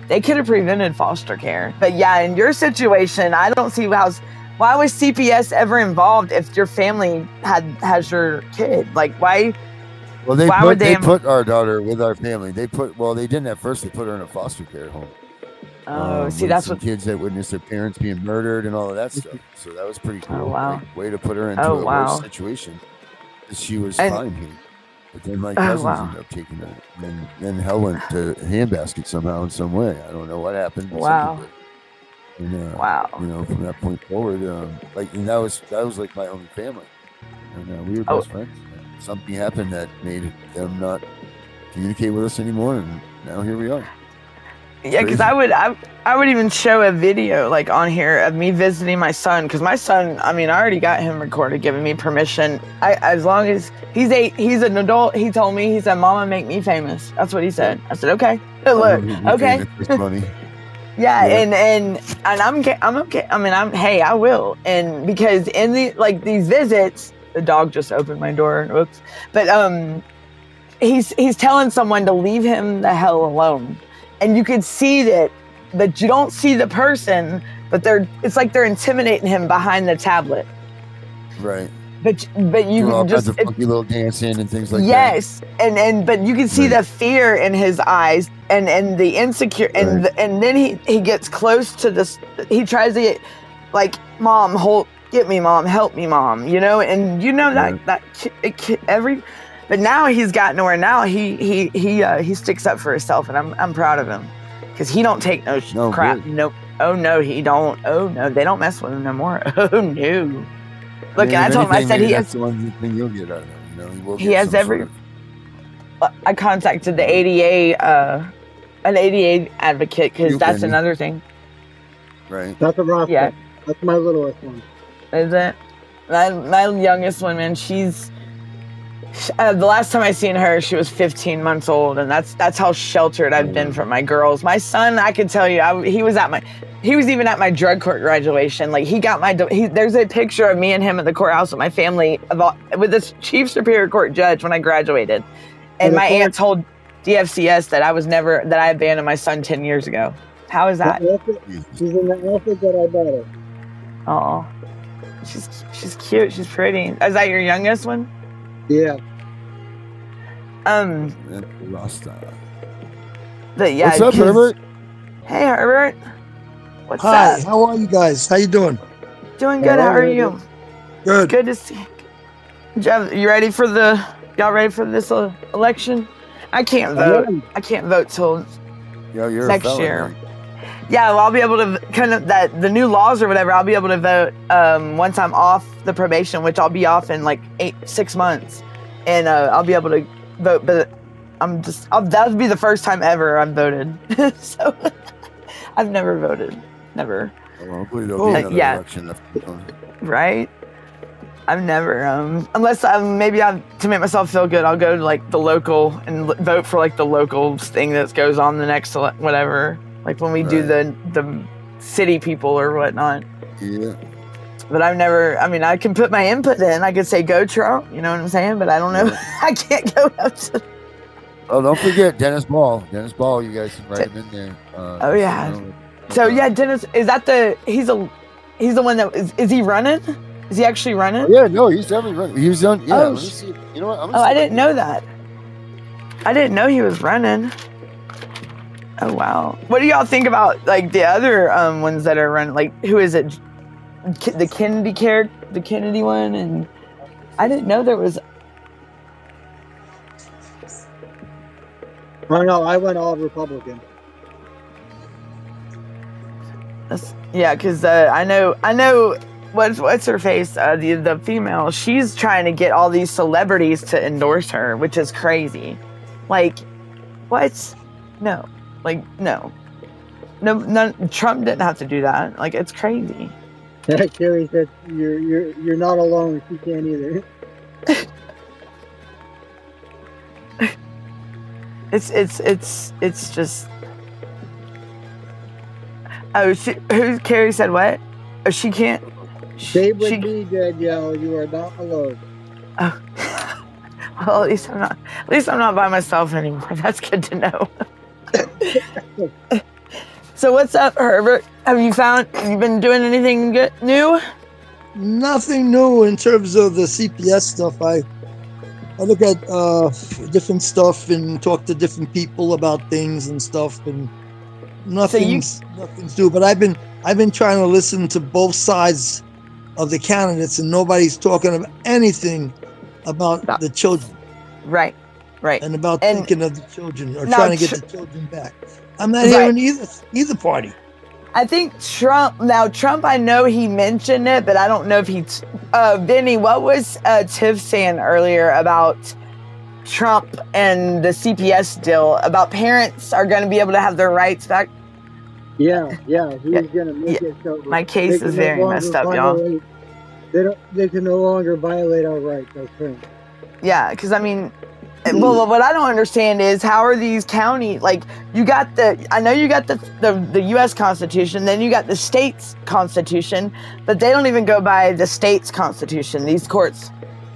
they could have prevented foster care. But yeah, in your situation, I don't see why was CPS ever involved if your family has your kid? Like, why? Well, they put our daughter with our family. They didn't at first. They put her in a foster care home. Oh, see, that's what kids that witnessed their parents being murdered and all of that stuff. So that was pretty cool. Oh, wow. Way to put her into a worse situation. She was fine here. But then my cousins ended up taking her. And then hell went to handbasket somehow in some way. I don't know what happened. Wow. And, you know, from that point forward, and that was like my only family. And we were best friends. And something happened that made them not communicate with us anymore. And now here we are. Yeah, because I would even show a video like on here of me visiting my son, because my son, I mean, I already got him recorded, giving me permission. As long as he's an adult, he told me, he said, "Mama, make me famous." That's what he said. I said, "Okay, look, okay." Yeah, and I'm okay. I mean, I will, and because in these visits, the dog just opened my door. Whoops, but he's telling someone to leave him the hell alone. And you can see that you don't see the person, but it's like they're intimidating him behind the tablet. Right. But you all just kinds of funky little dancing and things like that. Yes, but you can see the fear in his eyes and the insecure, and then he gets close to this. He tries to get like, "Mom, get me, Mom, help me, Mom," and But now he's gotten to where now he sticks up for himself, and I'm proud of him, because he don't take no crap. Good. Nope. Oh no, he don't. Oh no, they don't mess with him no more. Oh no. Look, and I told him, I said he has. That's the one thing you'll get out of him. He has every. I contacted the ADA, an ADA advocate, because that's another thing. Right. That's a rough one. That's my littlest one. Is it? My youngest one, man, she's. The last time I seen her, she was 15 months old, and that's how sheltered I've been from my girls. My son, I can tell you, he was even at my drug court graduation. Like, he got there's a picture of me and him at the courthouse with my family, with this chief superior court judge when I graduated. And my aunt told DFCS that I abandoned my son 10 years ago. How is that? She's in the outfit that I bought her. Oh, she's cute. She's pretty. Is that your youngest one? Yeah. But yeah. What's up, Herbert? Hey, Herbert. What's Hi. up? How are you guys? How you doing? Doing good. How are you? Good. Good to see you. Y'all ready for this election? I can't vote. I can't vote till next year. Yeah, well, I'll be able to the new laws or whatever. I'll be able to vote once I'm off the probation, which I'll be off in like 6 months, and I'll be able to vote. But that would be the first time ever I've voted. So I've never voted, never. Well, hopefully there'll be another election. Right. I've never, unless to make myself feel good, I'll go to like the local and vote for like the local thing that goes on the next whatever. Like when we do the city people or whatnot. Yeah. But I've never, I can put my input in. I could say, go Trump, you know what I'm saying? But I don't know. I can't go up to. Oh, don't forget Dennis Ball. Dennis Ball, you guys can write him in there. Oh, yeah. So, yeah, Dennis, is that he's the one that, is he running? Is he actually running? Oh, yeah, no, he's definitely running. He was on, let me see. You know what? I didn't know that. I didn't know he was running. Oh, wow. What do y'all think about, like, the other ones that are running? Like, who is it? The Kennedy one? And I didn't know there was... Oh, no, I went all Republican. Yeah, because I know what's her face? The female, she's trying to get all these celebrities to endorse her, which is crazy. Like, what? No. Like, no. Trump didn't have to do that. Like, it's crazy. Yeah, Carrie said you're not alone. She can't either. It's just. Oh, Carrie said what? Oh, she can't. Stay with me, Danielle. You are not alone. Oh. Well, at least I'm not by myself anymore. That's good to know. So what's up, Herbert? Have you been doing anything new? Nothing new in terms of the CPS stuff. I look at different stuff and talk to different people about things and stuff, and nothing's new. But I've been trying to listen to both sides of the candidates, and nobody's talking about anything about the children. Right. And about thinking of the children or trying to get the children back. I'm not hearing either party. I think Trump, I know he mentioned it, but I don't know if Vinny, what was Tiff saying earlier about Trump and the CPS deal about parents are going to be able to have their rights back. He's gonna make it so my case they is can very no longer messed up, y'all. They can no longer violate our rights as parents. Yeah, because I mean, well, what I don't understand is how are these county, like, I know you got the U.S. Constitution, then you got the state's Constitution, but they don't even go by the state's Constitution. These courts,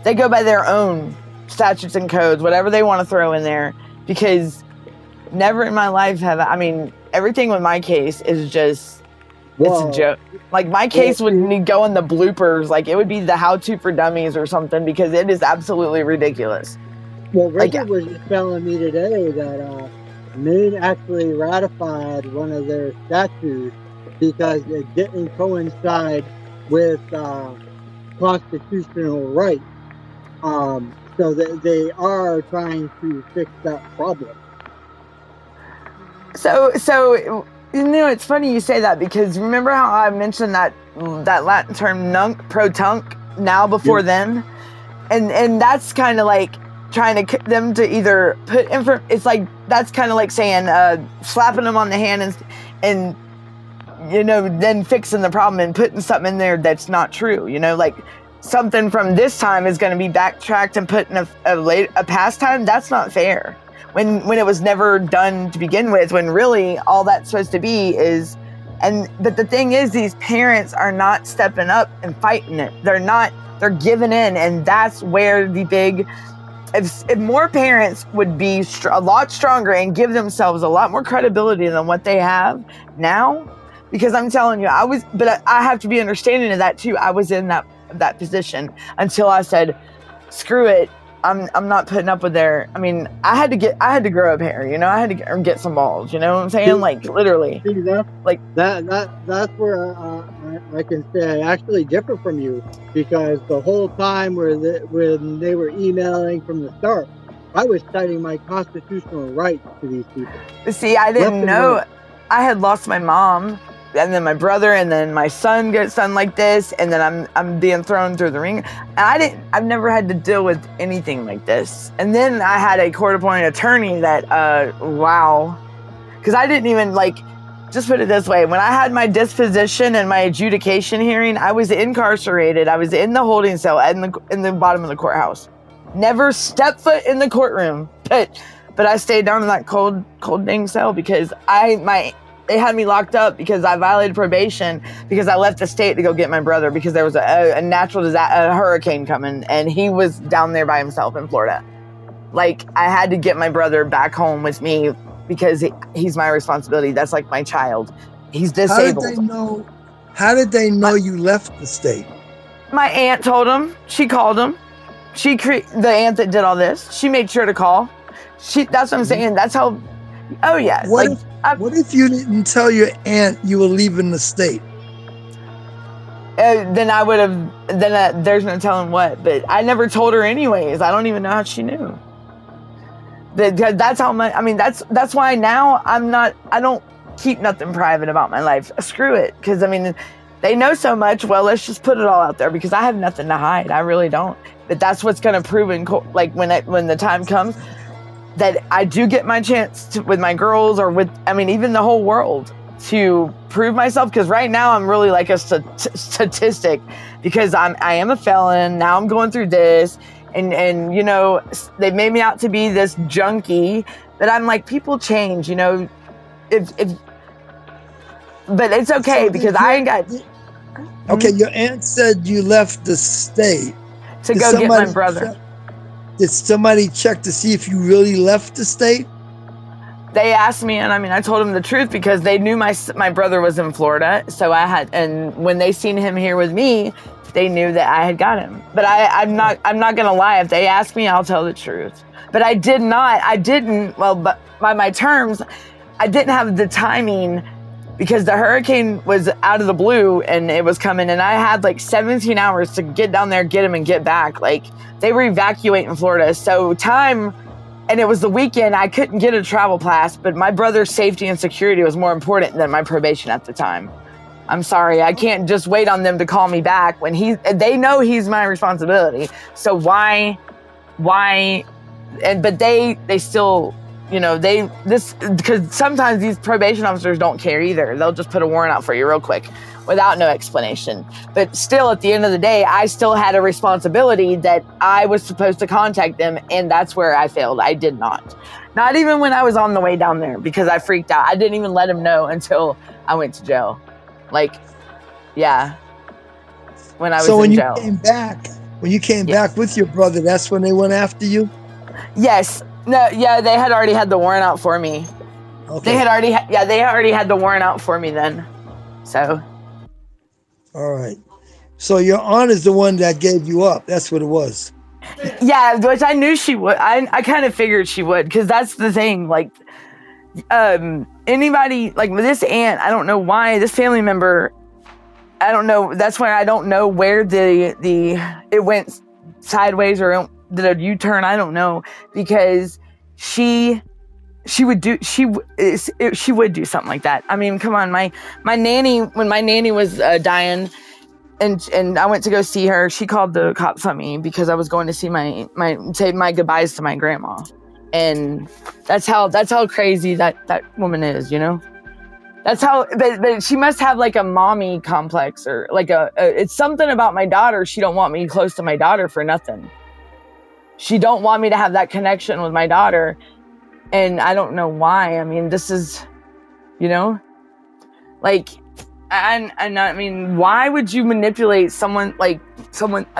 they go by their own statutes and codes, whatever they want to throw in there, because never in my life everything with my case is just, it's a joke. Like, my case would go in the bloopers, like, it would be the how-to for dummies or something, because it is absolutely ridiculous. Well, Richard was just telling me today that Maine actually ratified one of their statutes because it didn't coincide with constitutional rights. So they are trying to fix that problem. So it's funny you say that, because remember how I mentioned that Latin term nunc pro tunc, now before then, and that's kind of like trying to get them to either put it's like, that's kind of like saying slapping them on the hand and then fixing the problem and putting something in there that's not true. Like something from this time is going to be backtracked and put in a past time. That's not fair. When it was never done to begin with, when really all that's supposed to be is, but the thing is, these parents are not stepping up and fighting it. They're giving in, and that's where the big, if more parents would be a lot stronger and give themselves a lot more credibility than what they have now, because I'm telling you, I have to be understanding of that too. I was in that position until I said, screw it. I'm not putting up with their. I mean, I had to grow up hair, I had to get some balls, you know what I'm saying? Like, literally. See, that's where I can say I actually differ from you, because the whole time when they were emailing from the start, I was citing my constitutional rights to these people. See, I didn't know. I had lost my mom, and then my brother, and then my son gets done like this, and then I'm being thrown through the ring. And I've never had to deal with anything like this. And then I had a court-appointed attorney that, wow. Because I didn't even, just put it this way, when I had my disposition and my adjudication hearing, I was incarcerated. I was in the holding cell in the bottom of the courthouse. Never stepped foot in the courtroom. But I stayed down in that cold dang cell because they had me locked up because I violated probation because I left the state to go get my brother because there was a natural disaster, a hurricane coming, and he was down there by himself in Florida. Like, I had to get my brother back home with me because he's my responsibility. That's like my child. He's disabled. How did they know you left the state? My aunt told him. She called him. The aunt that did all this, she made sure to call. That's what I'm saying. That's how. Oh yeah. What if you didn't tell your aunt you were leaving the state? Then I would have. Then there's no telling what. But I never told her anyways. I don't even know how she knew. That's how much. I mean, that's why now I don't keep nothing private about my life. Screw it. Because I mean, they know so much. Well, let's just put it all out there because I have nothing to hide. I really don't. But that's what's going to prove in court. Like when the time comes. That I do get my chance with my girls or even the whole world to prove myself. Because right now I'm really like a statistic because I am a felon. Now I'm going through this and they made me out to be this junkie, but I'm like, people change, but it's okay because I ain't got. Okay. Your aunt said you left the state to go get my brother. Did somebody check to see if you really left the state? They asked me, and I told them the truth because they knew my brother was in Florida. So and when they seen him here with me, they knew that I had got him. But I'm not gonna lie. If they ask me, I'll tell the truth. But I didn't. Well, but by my terms, I didn't have the timing because the hurricane was out of the blue and it was coming, and I had 17 hours to get down there, get him, and get back. They were evacuating Florida, so time, and it was the weekend. I couldn't get a travel pass, but my brother's safety and security was more important than my probation at the time. I'm sorry, I can't just wait on them to call me back when they know he's my responsibility. So why but they still, because sometimes these probation officers don't care either. They'll just put a warrant out for you real quick without no explanation. But still, at the end of the day, I still had a responsibility that I was supposed to contact them, and that's where I failed. I did not. Not even when I was on the way down there, because I freaked out. I didn't even let them know until I went to jail. When I was in jail. When you came back with your brother, that's when they went after you? Yes. No, yeah, they had already had the warrant out for me. Okay. They already had the warrant out for me then. So. All right. So your aunt is the one that gave you up. That's what it was. Yeah, which I knew she would. I kind of figured she would, because that's the thing. Anybody, this aunt, I don't know why, this family member, I don't know. That's why I don't know where it went sideways or did a U-turn. I don't know, because she would do something like that. I mean, come on, my nanny, when my nanny was dying, and I went to go see her, she called the cops on me because I was going to see say my goodbyes to my grandma, and that's how crazy that woman is, That's how, but she must have a mommy complex, or it's something about my daughter. She don't want me close to my daughter for nothing. She don't want me to have that connection with my daughter. And I don't know why. I mean, this is, why would you manipulate someone, I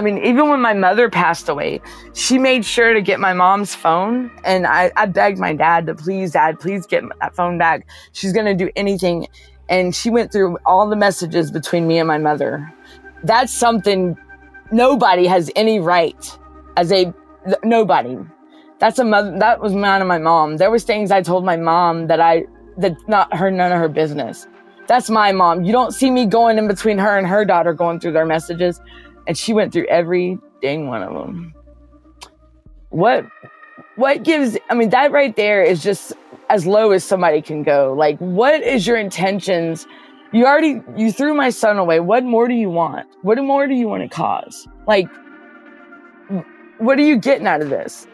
mean, even when my mother passed away, she made sure to get my mom's phone. And I begged my dad to please get that phone back. She's going to do anything. And she went through all the messages between me and my mother. That's something nobody has any right nobody. That's that was none of my mom. There was things I told my mom that's none of her business. That's my mom. You don't see me going in between her and her daughter going through their messages. And she went through every dang one of them. What gives, that right there is just as low as somebody can go. What is your intentions? You threw my son away. What more do you want? What more do you want to cause? What are you getting out of this?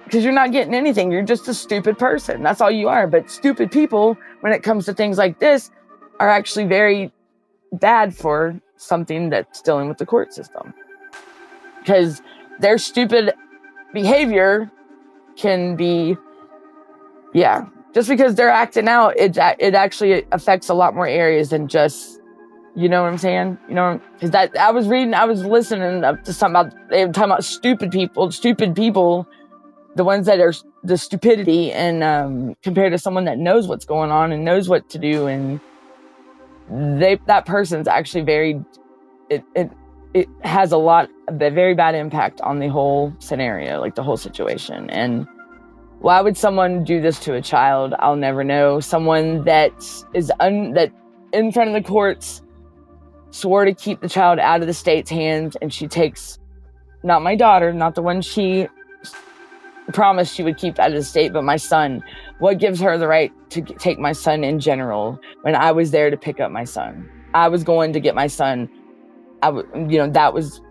Because you're not getting anything. You're just a stupid person. That's all you are. But stupid people, when it comes to things like this, are actually very bad for something that's dealing with the court system. Because their stupid behavior can be, just because they're acting out, it actually affects a lot more areas than just, you know what I'm saying? Because I was listening to something about, they were talking about stupid people, the ones that are the stupidity, and compared to someone that knows what's going on and knows what to do, and that person's actually it has a very bad impact on the whole scenario, the whole situation. And why would someone do this to a child? I'll never know. Someone that that in front of the courts swore to keep the child out of the state's hands, and she takes, not my daughter, not the one she promised she would keep out of the state, but my son. What gives her the right to take my son in general when I was there to pick up my son? I was going to get my son. That was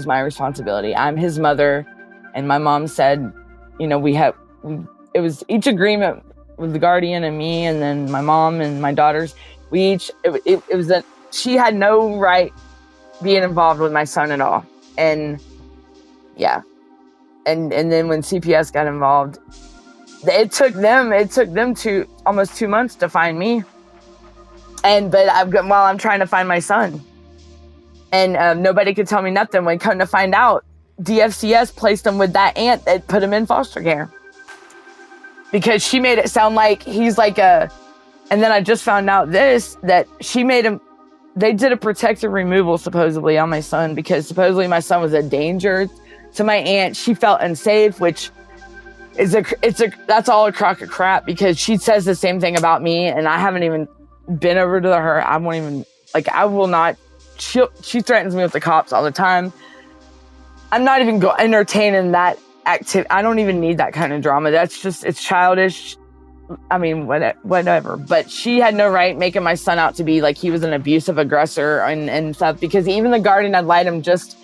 my responsibility. I'm his mother, and my mom said, it was each agreement with the guardian and me, and then my mom and my daughters. It was that she had no right being involved with my son at all. And and then when CPS got involved, it took them almost 2 months to find me. While I'm trying to find my son, and nobody could tell me nothing. When come to find out, DFCS placed him with that aunt that put him in foster care, because she made it sound like he's and then I just found out that she made him, they did a protective removal supposedly on my son, because supposedly my son was a danger to my aunt. She felt unsafe, which is that's all a crock of crap, because she says the same thing about me, and I haven't even been over to her. I won't even, I will not, she threatens me with the cops all the time. I'm not even entertaining that activity. I don't even need that kind of drama. That's just, it's childish. Whatever. But she had no right making my son out to be like he was an abusive aggressor and stuff, because even the guardian ad litem just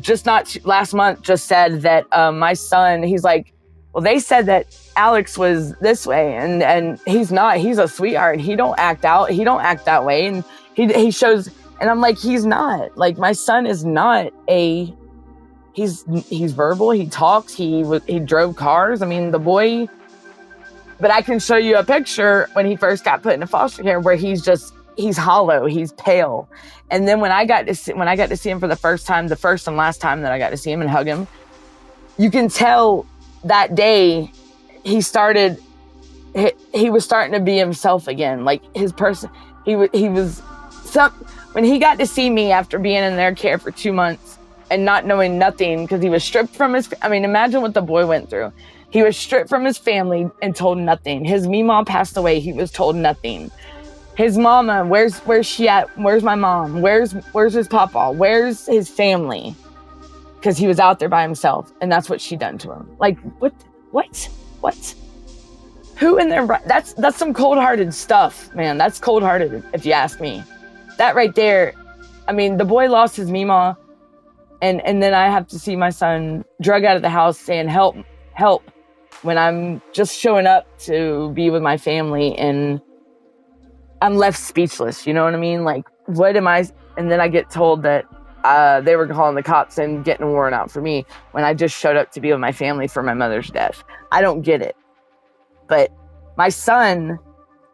just not last month just said that my son, he's like, well, they said that Alex was this way, and he's not. He's a sweetheart. He don't act that way, and he shows. And I'm like, he's not. Like, my son is not a. He's verbal. He talks. He drove cars. I mean, the boy. But I can show you a picture when he first got put into foster care where he's hollow. He's pale. And then when I got to see him for the first time, the first and last time that I got to see him and hug him, you can tell that day he was starting to be himself again. Like, his person, when he got to see me after being in their care for 2 months and not knowing nothing, because he was stripped from imagine what the boy went through. He was stripped from his family and told nothing. His Meemaw passed away. He was told nothing. His mama, where's she at? Where's my mom? Where's his papa? Where's his family? Because he was out there by himself, and that's what she done to him. Like, what? Who in there? That's some cold-hearted stuff, man. That's cold-hearted, if you ask me. That right there, I mean, the boy lost his Meemaw, and then I have to see my son drug out of the house saying, help, when I'm just showing up to be with my family, and I'm left speechless, you know what I mean? Like, what am I? And then I get told that they were calling the cops and getting a warrant out for me when I just showed up to be with my family for my mother's death. I don't get it. But my son,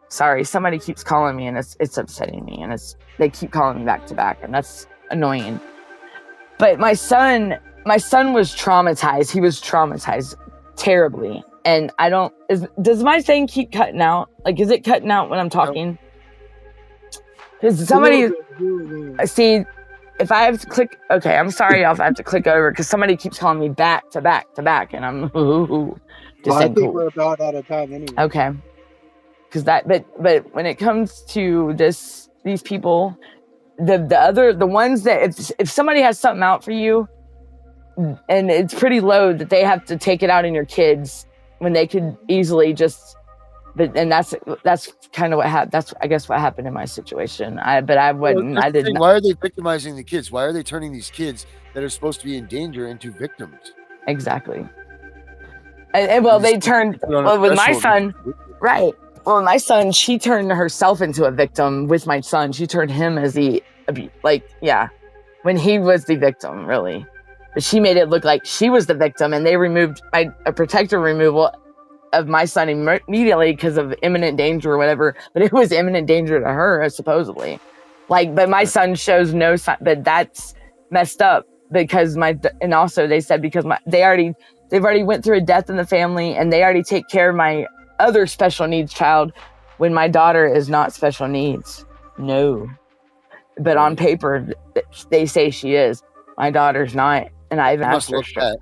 sorry, somebody keeps calling me, and it's upsetting me, and they keep calling me back to back, and that's annoying. But my son was traumatized. He was traumatized terribly. And does my thing keep cutting out? Like, is it cutting out when I'm talking? Because somebody, see, if I have to click, okay, I'm sorry if I have to click over, because somebody keeps calling me back to back to back, and I'm, I think we're about out of time anyway. Okay. Because but when it comes to these people, the ones that, if somebody has something out for you, and it's pretty low that they have to take it out on your kids when they could easily just, and that's kind of what happened. That's, I guess, what happened in my situation. I didn't. Why are they victimizing the kids? Why are they turning these kids that are supposed to be in danger into victims? Exactly. And well, they turned, with my son, right. Well, my son, she turned herself into a victim with my son. She turned him as when he was the victim, really. But she made it look like she was the victim, and they removed a protective removal of my son immediately because of imminent danger or whatever. But it was imminent danger to her, supposedly. But my son shows no sign. But that's messed up because and also they said because they've already went through a death in the family, and they already take care of my other special needs child when my daughter is not special needs. No. But on paper, they say she is. My daughter's not. And I've asked her.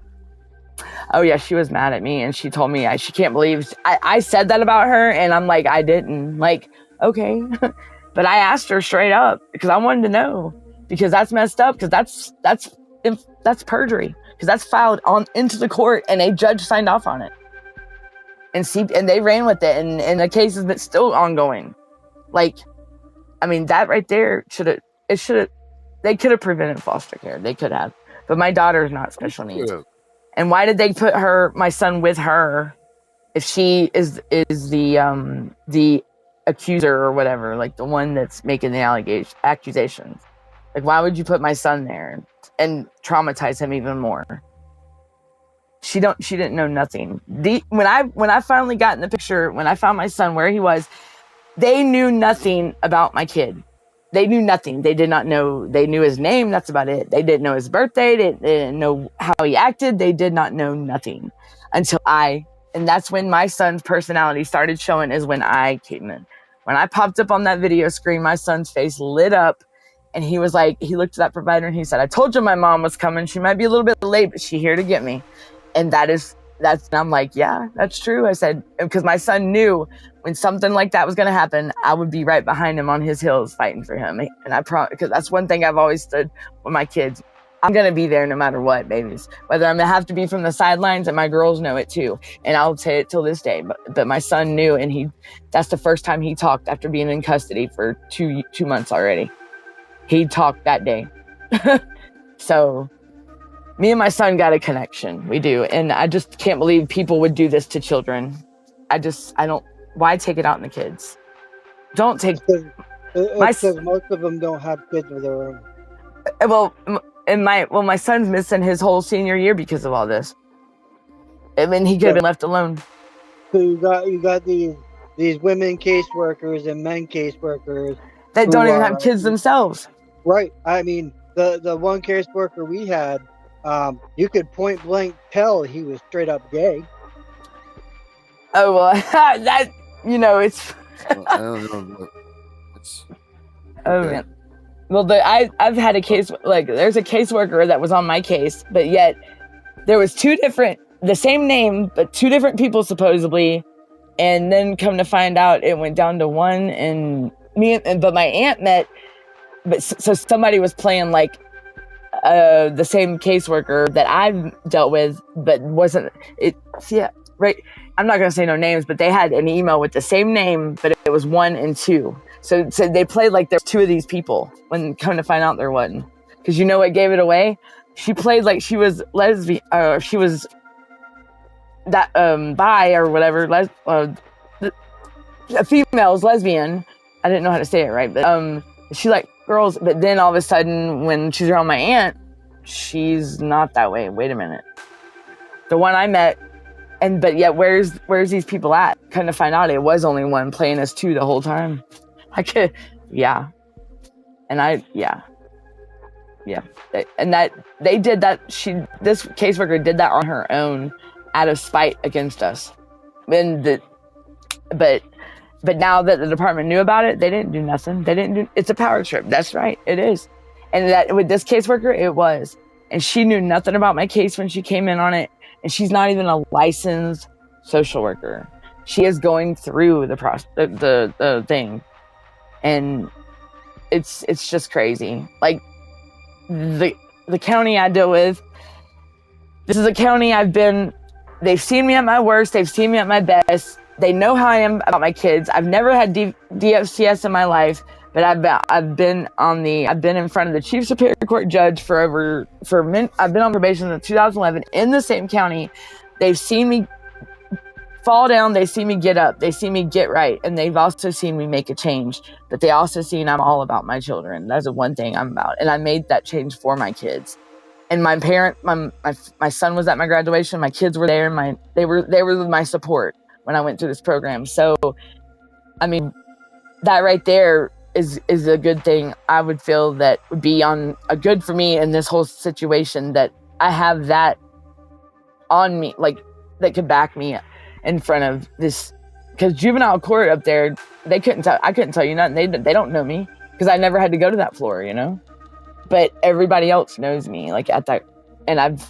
Oh, yeah, she was mad at me, and she told me she can't believe I said that about her, and I'm like, I didn't. Like, okay. But I asked her straight up because I wanted to know, because that's messed up, because that's perjury, because that's filed into the court, and a judge signed off on it. And they ran with it, and the case is still ongoing. Like, I mean, that right there they could have prevented foster care. They could have. But my daughter is not special needs. And why did they put my son with her if she is the accuser or whatever, like the one that's making the accusations? Like, why would you put my son there and traumatize him even more? She didn't know nothing. When I finally got in the picture, when I found my son where he was, they knew nothing about my kid. They knew nothing. They did not know. They knew his name. That's about it. They didn't know his birthday. They didn't know how he acted. They did not know nothing until and that's when my son's personality started showing, is when I came in. When I popped up on that video screen, my son's face lit up, and he was like, he looked at that provider and he said, I told you my mom was coming. She might be a little bit late, but she's here to get me. And and I'm like, yeah, that's true. I said, because my son knew when something like that was going to happen, I would be right behind him on his heels fighting for him. And I promise, because that's one thing I've always stood with my kids. I'm going to be there no matter what, babies. Whether I'm going to have to be from the sidelines, and my girls know it too. And I'll say it till this day. But my son knew, and that's the first time he talked after being in custody for two months already. He talked that day. So Me and my son got a connection. We do. And I just can't believe people would do this to children. I don't, why take it out on the kids? Don't take... Because most of them don't have kids of their own. Well, my son's missing his whole senior year because of all this. I mean, he could have been left alone. So you got these women caseworkers and men caseworkers that don't even have kids themselves. Right. I mean, the one caseworker we had, you could point blank tell he was straight up gay. Oh well, that it's. Well, I don't know. Oh man. Well, I've had a case, like there's a caseworker that was on my case, but yet there was the same name, but two different people supposedly, and then come to find out it went down to one, and but my aunt met, but so somebody was playing like the same caseworker that I've dealt with, but wasn't it? Yeah, right. I'm not gonna say no names, but they had an email with the same name, but it was 1 and 2. So they played like there's 2 of these people when come to find out there wasn't. Because you know what gave it away? She played like she was lesbian, or she was that bi or whatever. A female's lesbian. I didn't know how to say it right, but she like girls. But then all of a sudden, when she's around my aunt, she's not that way. Wait a minute. The one I met. But yet, where's these people at? Kind of find out it was only 1 playing as 2 the whole time. Yeah. And and that they did that. This caseworker did that on her own, out of spite against us. But now that the department knew about it, they didn't do nothing. It's a power trip. That's right, it is. And that with this caseworker, it was. And she knew nothing about my case when she came in on it. And she's not even a licensed social worker. She is going through the thing, and it's just crazy. Like the county I deal with. This is a county I've been. They've seen me at my worst. They've seen me at my best. They know how I am about my kids. I've never had DFCS in my life, but I've been in front of the Chief Superior Court judge I've been on probation since 2011 in the same county. They've seen me fall down. They see me get up. They see me get right. And they've also seen me make a change, but they also seen I'm all about my children. That's the one thing I'm about. And I made that change for my kids. And my son was at my graduation. My kids were there. They were my support when I went through this program. So, I mean, that right there is a good thing. I would feel that would be on a good for me in this whole situation, that I have that on me, like that could back me in front of this. Because juvenile court up there, I couldn't tell you nothing. They don't know me because I never had to go to that floor, but everybody else knows me, like at that, and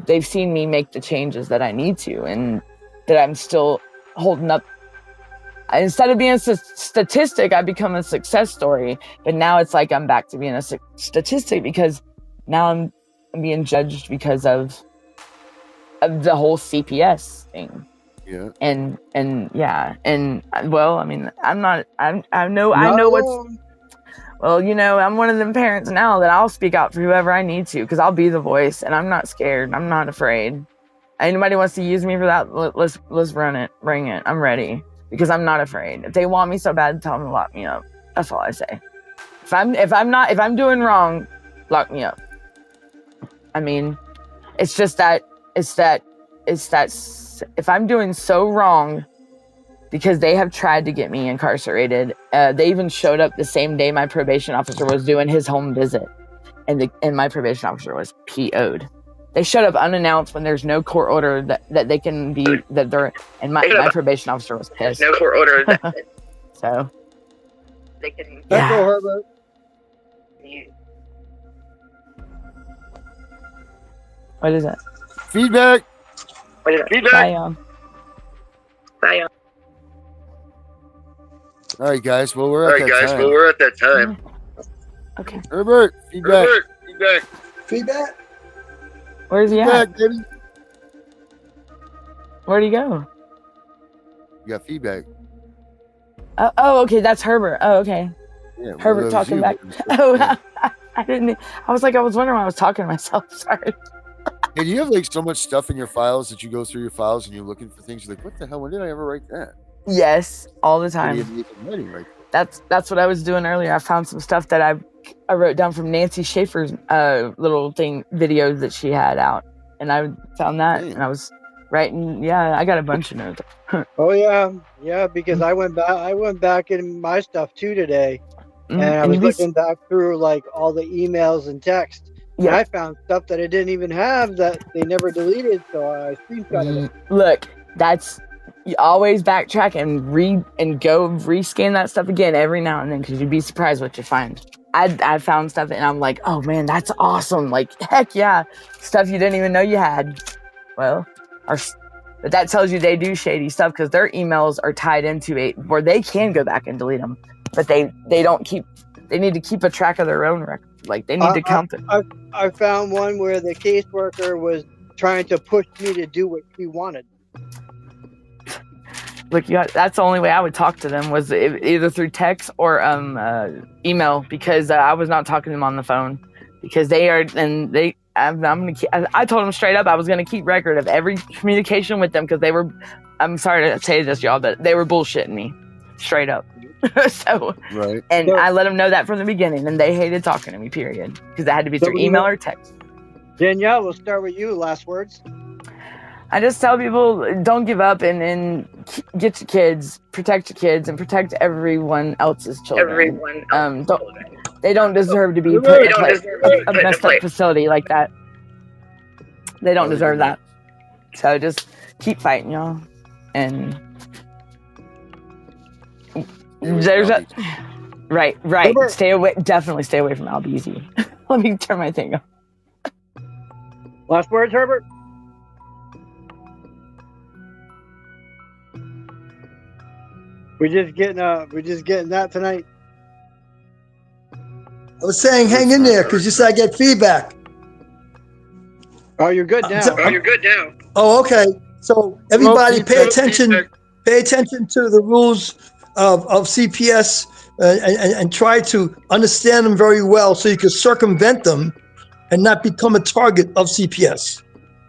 they've seen me make the changes that I need to, and that I'm still holding up. Instead of being a statistic, I become a success story. But now it's like I'm back to being a statistic, because now I'm being judged because of the whole CPS thing. Yeah. And well, I mean, I know what's. Well, I'm one of them parents now that I'll speak out for whoever I need to, because I'll be the voice, and I'm not scared. I'm not afraid. Anybody wants to use me for that, let's run it, bring it. I'm ready, because I'm not afraid. If they want me so bad, tell them to lock me up. That's all I say. If I'm doing wrong, lock me up. I mean, it's that if I'm doing so wrong, because they have tried to get me incarcerated. They even showed up the same day my probation officer was doing his home visit, and my probation officer was PO'd. They showed up unannounced when there's no court order that they can be, that they're, and my probation officer was pissed. No court order. So They can. That's all, Herbert. What is that? Feedback. Bye. Bye. All right, guys. Well, we're at that time. Okay. Herbert, feedback. Feedback. Where's he Feedback, at? baby. Where'd he go? You got feedback. Oh, okay. That's Herbert. Oh, okay. Yeah, well, Herbert that was talking you. back. Oh, I didn't. I was wondering why I was talking to myself. Sorry. And you have like so much stuff in your files that you go through your files and you're looking for things. You're like, what the hell? When did I ever write that? Yes, all the time. Right? That's what I was doing earlier. I found some stuff that I wrote down from Nancy Schaefer's little videos that she had out, and I found that, and I was writing. Yeah, I got a bunch of notes. Oh yeah, because I went back in my stuff too today, and I was looking back through like all the emails and texts. Yeah. And I found stuff that I didn't even have that they never deleted, so I screenshotted it. Look, that's you always backtrack and go rescan that stuff again every now and then, because you'd be surprised what you find. I found stuff and I'm like, oh man, that's awesome! Like heck yeah, stuff you didn't even know you had. Well, but that tells you they do shady stuff because their emails are tied into where they can go back and delete them, but they don't keep. They need to keep a track of their own record. Like they need to count it. I found one where the caseworker was trying to push me to do what she wanted. Look, that's the only way I would talk to them was either through text or email, because I was not talking to them on the phone, because they are and they. I told them straight up I was gonna keep record of every communication with them because they were. I'm sorry to say this, y'all, but they were bullshitting me, straight up. So, right. And I let them know that from the beginning, and they hated talking to me, period, because that had to be through email or text. Danielle, we'll start with you. Last words. I just tell people, don't give up and get your kids, protect your kids, and protect everyone else's children. They don't deserve to be put in a messed up facility like that. They don't deserve that. So just keep fighting, y'all. And there's a right. Herbert. Stay away. Definitely stay away from Albizi. Let me turn my thing off. Last words, Herbert. We're just getting that tonight. I was saying, hang in there, because you said I get feedback. Oh, you're good now. Oh, okay. So everybody, pay attention. Pay attention to the rules of CPS and try to understand them very well, so you can circumvent them and not become a target of CPS.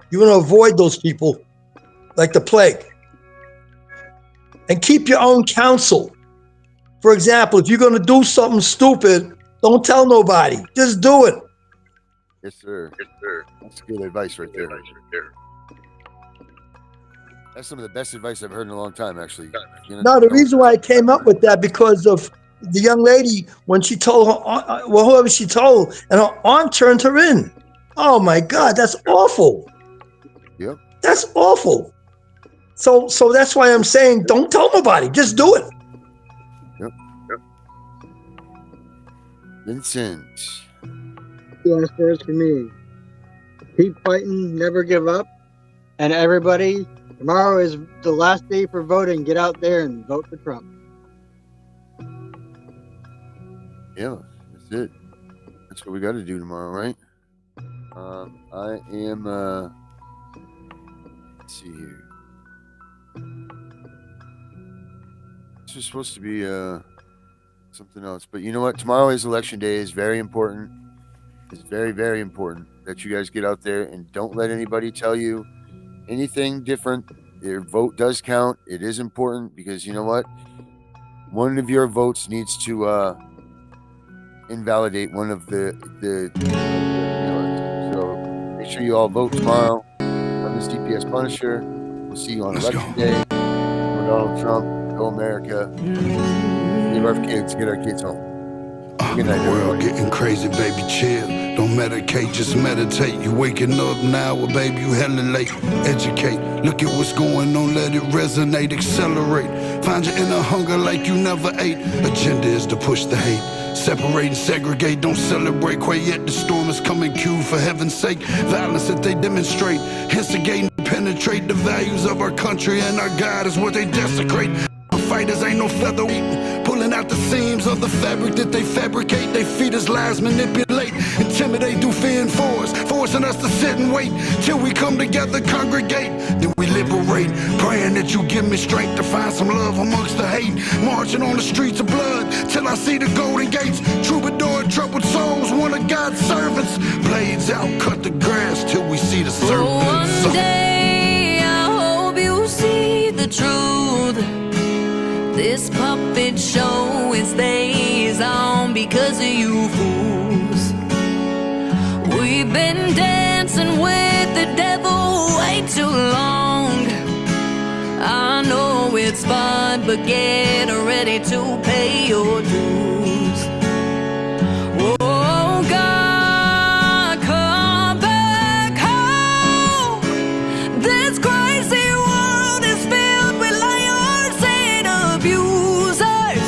You want to avoid those people like the plague. And keep your own counsel. For example, if you're going to do something stupid, don't tell nobody. Just do it. Yes, sir. That's good advice right there. That's some of the best advice I've heard in a long time, actually. No, the reason why I came up with that, because of the young lady, when she told her, whoever she told, and her aunt turned her in. Oh my God, that's awful. Yep. That's awful. So that's why I'm saying, don't tell nobody. Just do it. Yep. Vincent. Last words for me. Keep fighting, never give up. And everybody, tomorrow is the last day for voting. Get out there and vote for Trump. Yeah, that's it. That's what we got to do tomorrow, right? I am, let's see here. This is supposed to be something else, but you know what? Tomorrow is election day. It's very important. It's very, very important that you guys get out there and don't let anybody tell you anything different. Your vote does count. It is important, because you know what? One of your votes needs to invalidate one of the so make sure you all vote tomorrow. I'm the CPS Punisher. We'll see you on election day. Go Donald Trump. Go America. Leave our kids. Get our kids home. Good night, world getting crazy, baby, chill. Don't medicate, just meditate. You waking up now, well, baby, you hella late. Educate, look at what's going on, let it resonate, accelerate. Find your inner hunger like you never ate. Agenda is to push the hate. Separate and segregate, don't celebrate. Quite yet the storm is coming, cue for heaven's sake. Violence that they demonstrate, instigate and penetrate the values of our country, and our God is what they desecrate. Fighters ain't no featherweight, pulling out the seams of the fabric that they fabricate. They feed us lies, manipulate, intimidate, do fear and force, forcing us to sit and wait till we come together, congregate, then we liberate. Praying that you give me strength to find some love amongst the hate, marching on the streets of blood. till I see the golden gates. Troubadour, troubled souls, one of God's servants. Blades out, cut the grass till we see the serpents. One day I hope you see the truth. This puppet show, it stays on because of you fools. We've been dancing with the devil way too long. I know it's fun, but get ready to pay your dues. Oh God, come back home. This crazy world is filled with liars and abusers.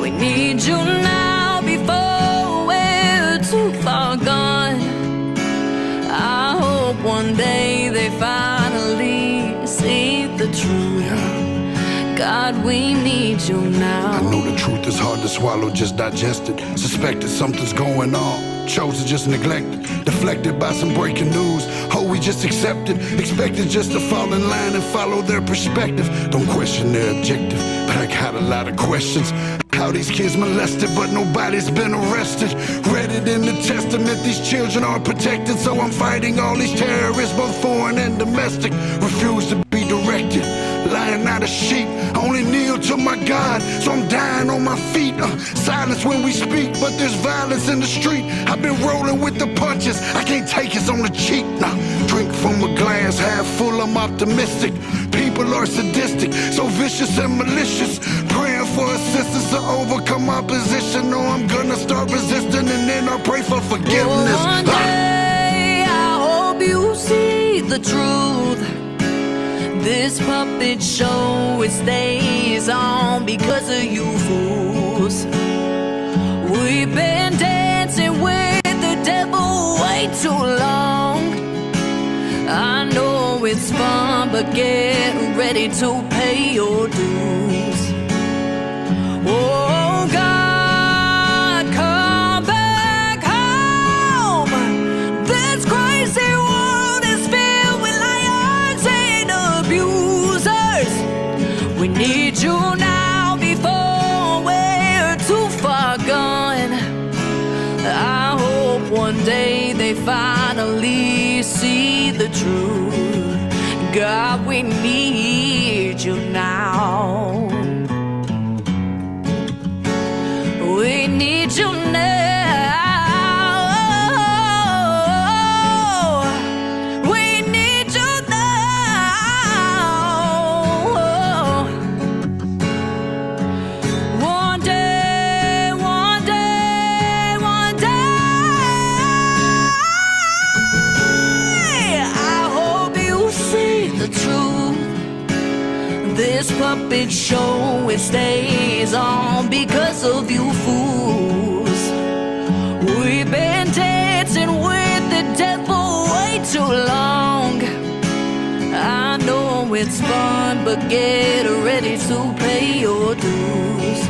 We need you now before we're too far gone. I hope one day they finally see the truth. God, we need you now. I know the truth is hard to swallow, just digest it. Suspected something's going on, chose to just neglect it. Deflected by some breaking news, oh, we just accept it. Expected just to fall in line and follow their perspective. Don't question their objective, but I got a lot of questions. How these kids molested, but nobody's been arrested. Read it in the testament, these children are protected. So I'm fighting all these terrorists, both foreign and domestic. Refuse to be directed, lying out of sheep. Only kneel to my God, so I'm dying on my feet. Silence when we speak, but there's violence in the street. I've been rolling with the punches, I can't take it on the cheap. Nah, drink from a glass half full, I'm optimistic. People are sadistic, so vicious and malicious. Praying for assistance to overcome opposition. No, I'm gonna start resisting, and then I'll pray for forgiveness. One day I hope you see the truth. This puppet show, it stays on because of you fools. We've been dancing with the devil way too long. I know it's fun, but get ready to pay your dues. Oh God, come back home. This crazy world is filled with liars and abusers. We need you now before we're too far gone. I hope one day they finally see the truth. God, we need you now. We need you now. We need you now. One day, one day, one day, I hope you see the truth. This puppet show, it stays on because of you fools. We've been dancing with the devil way too long. I know it's fun, but get ready to pay your dues.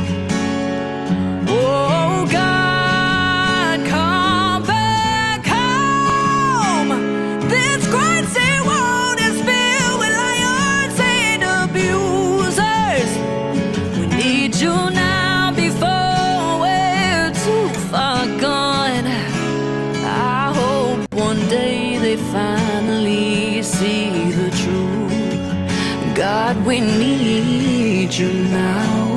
Oh God, come back home. This crazy world is filled with liars and abusers. We need you now before we're too far gone. I hope one day they finally see the truth. God, we need you now.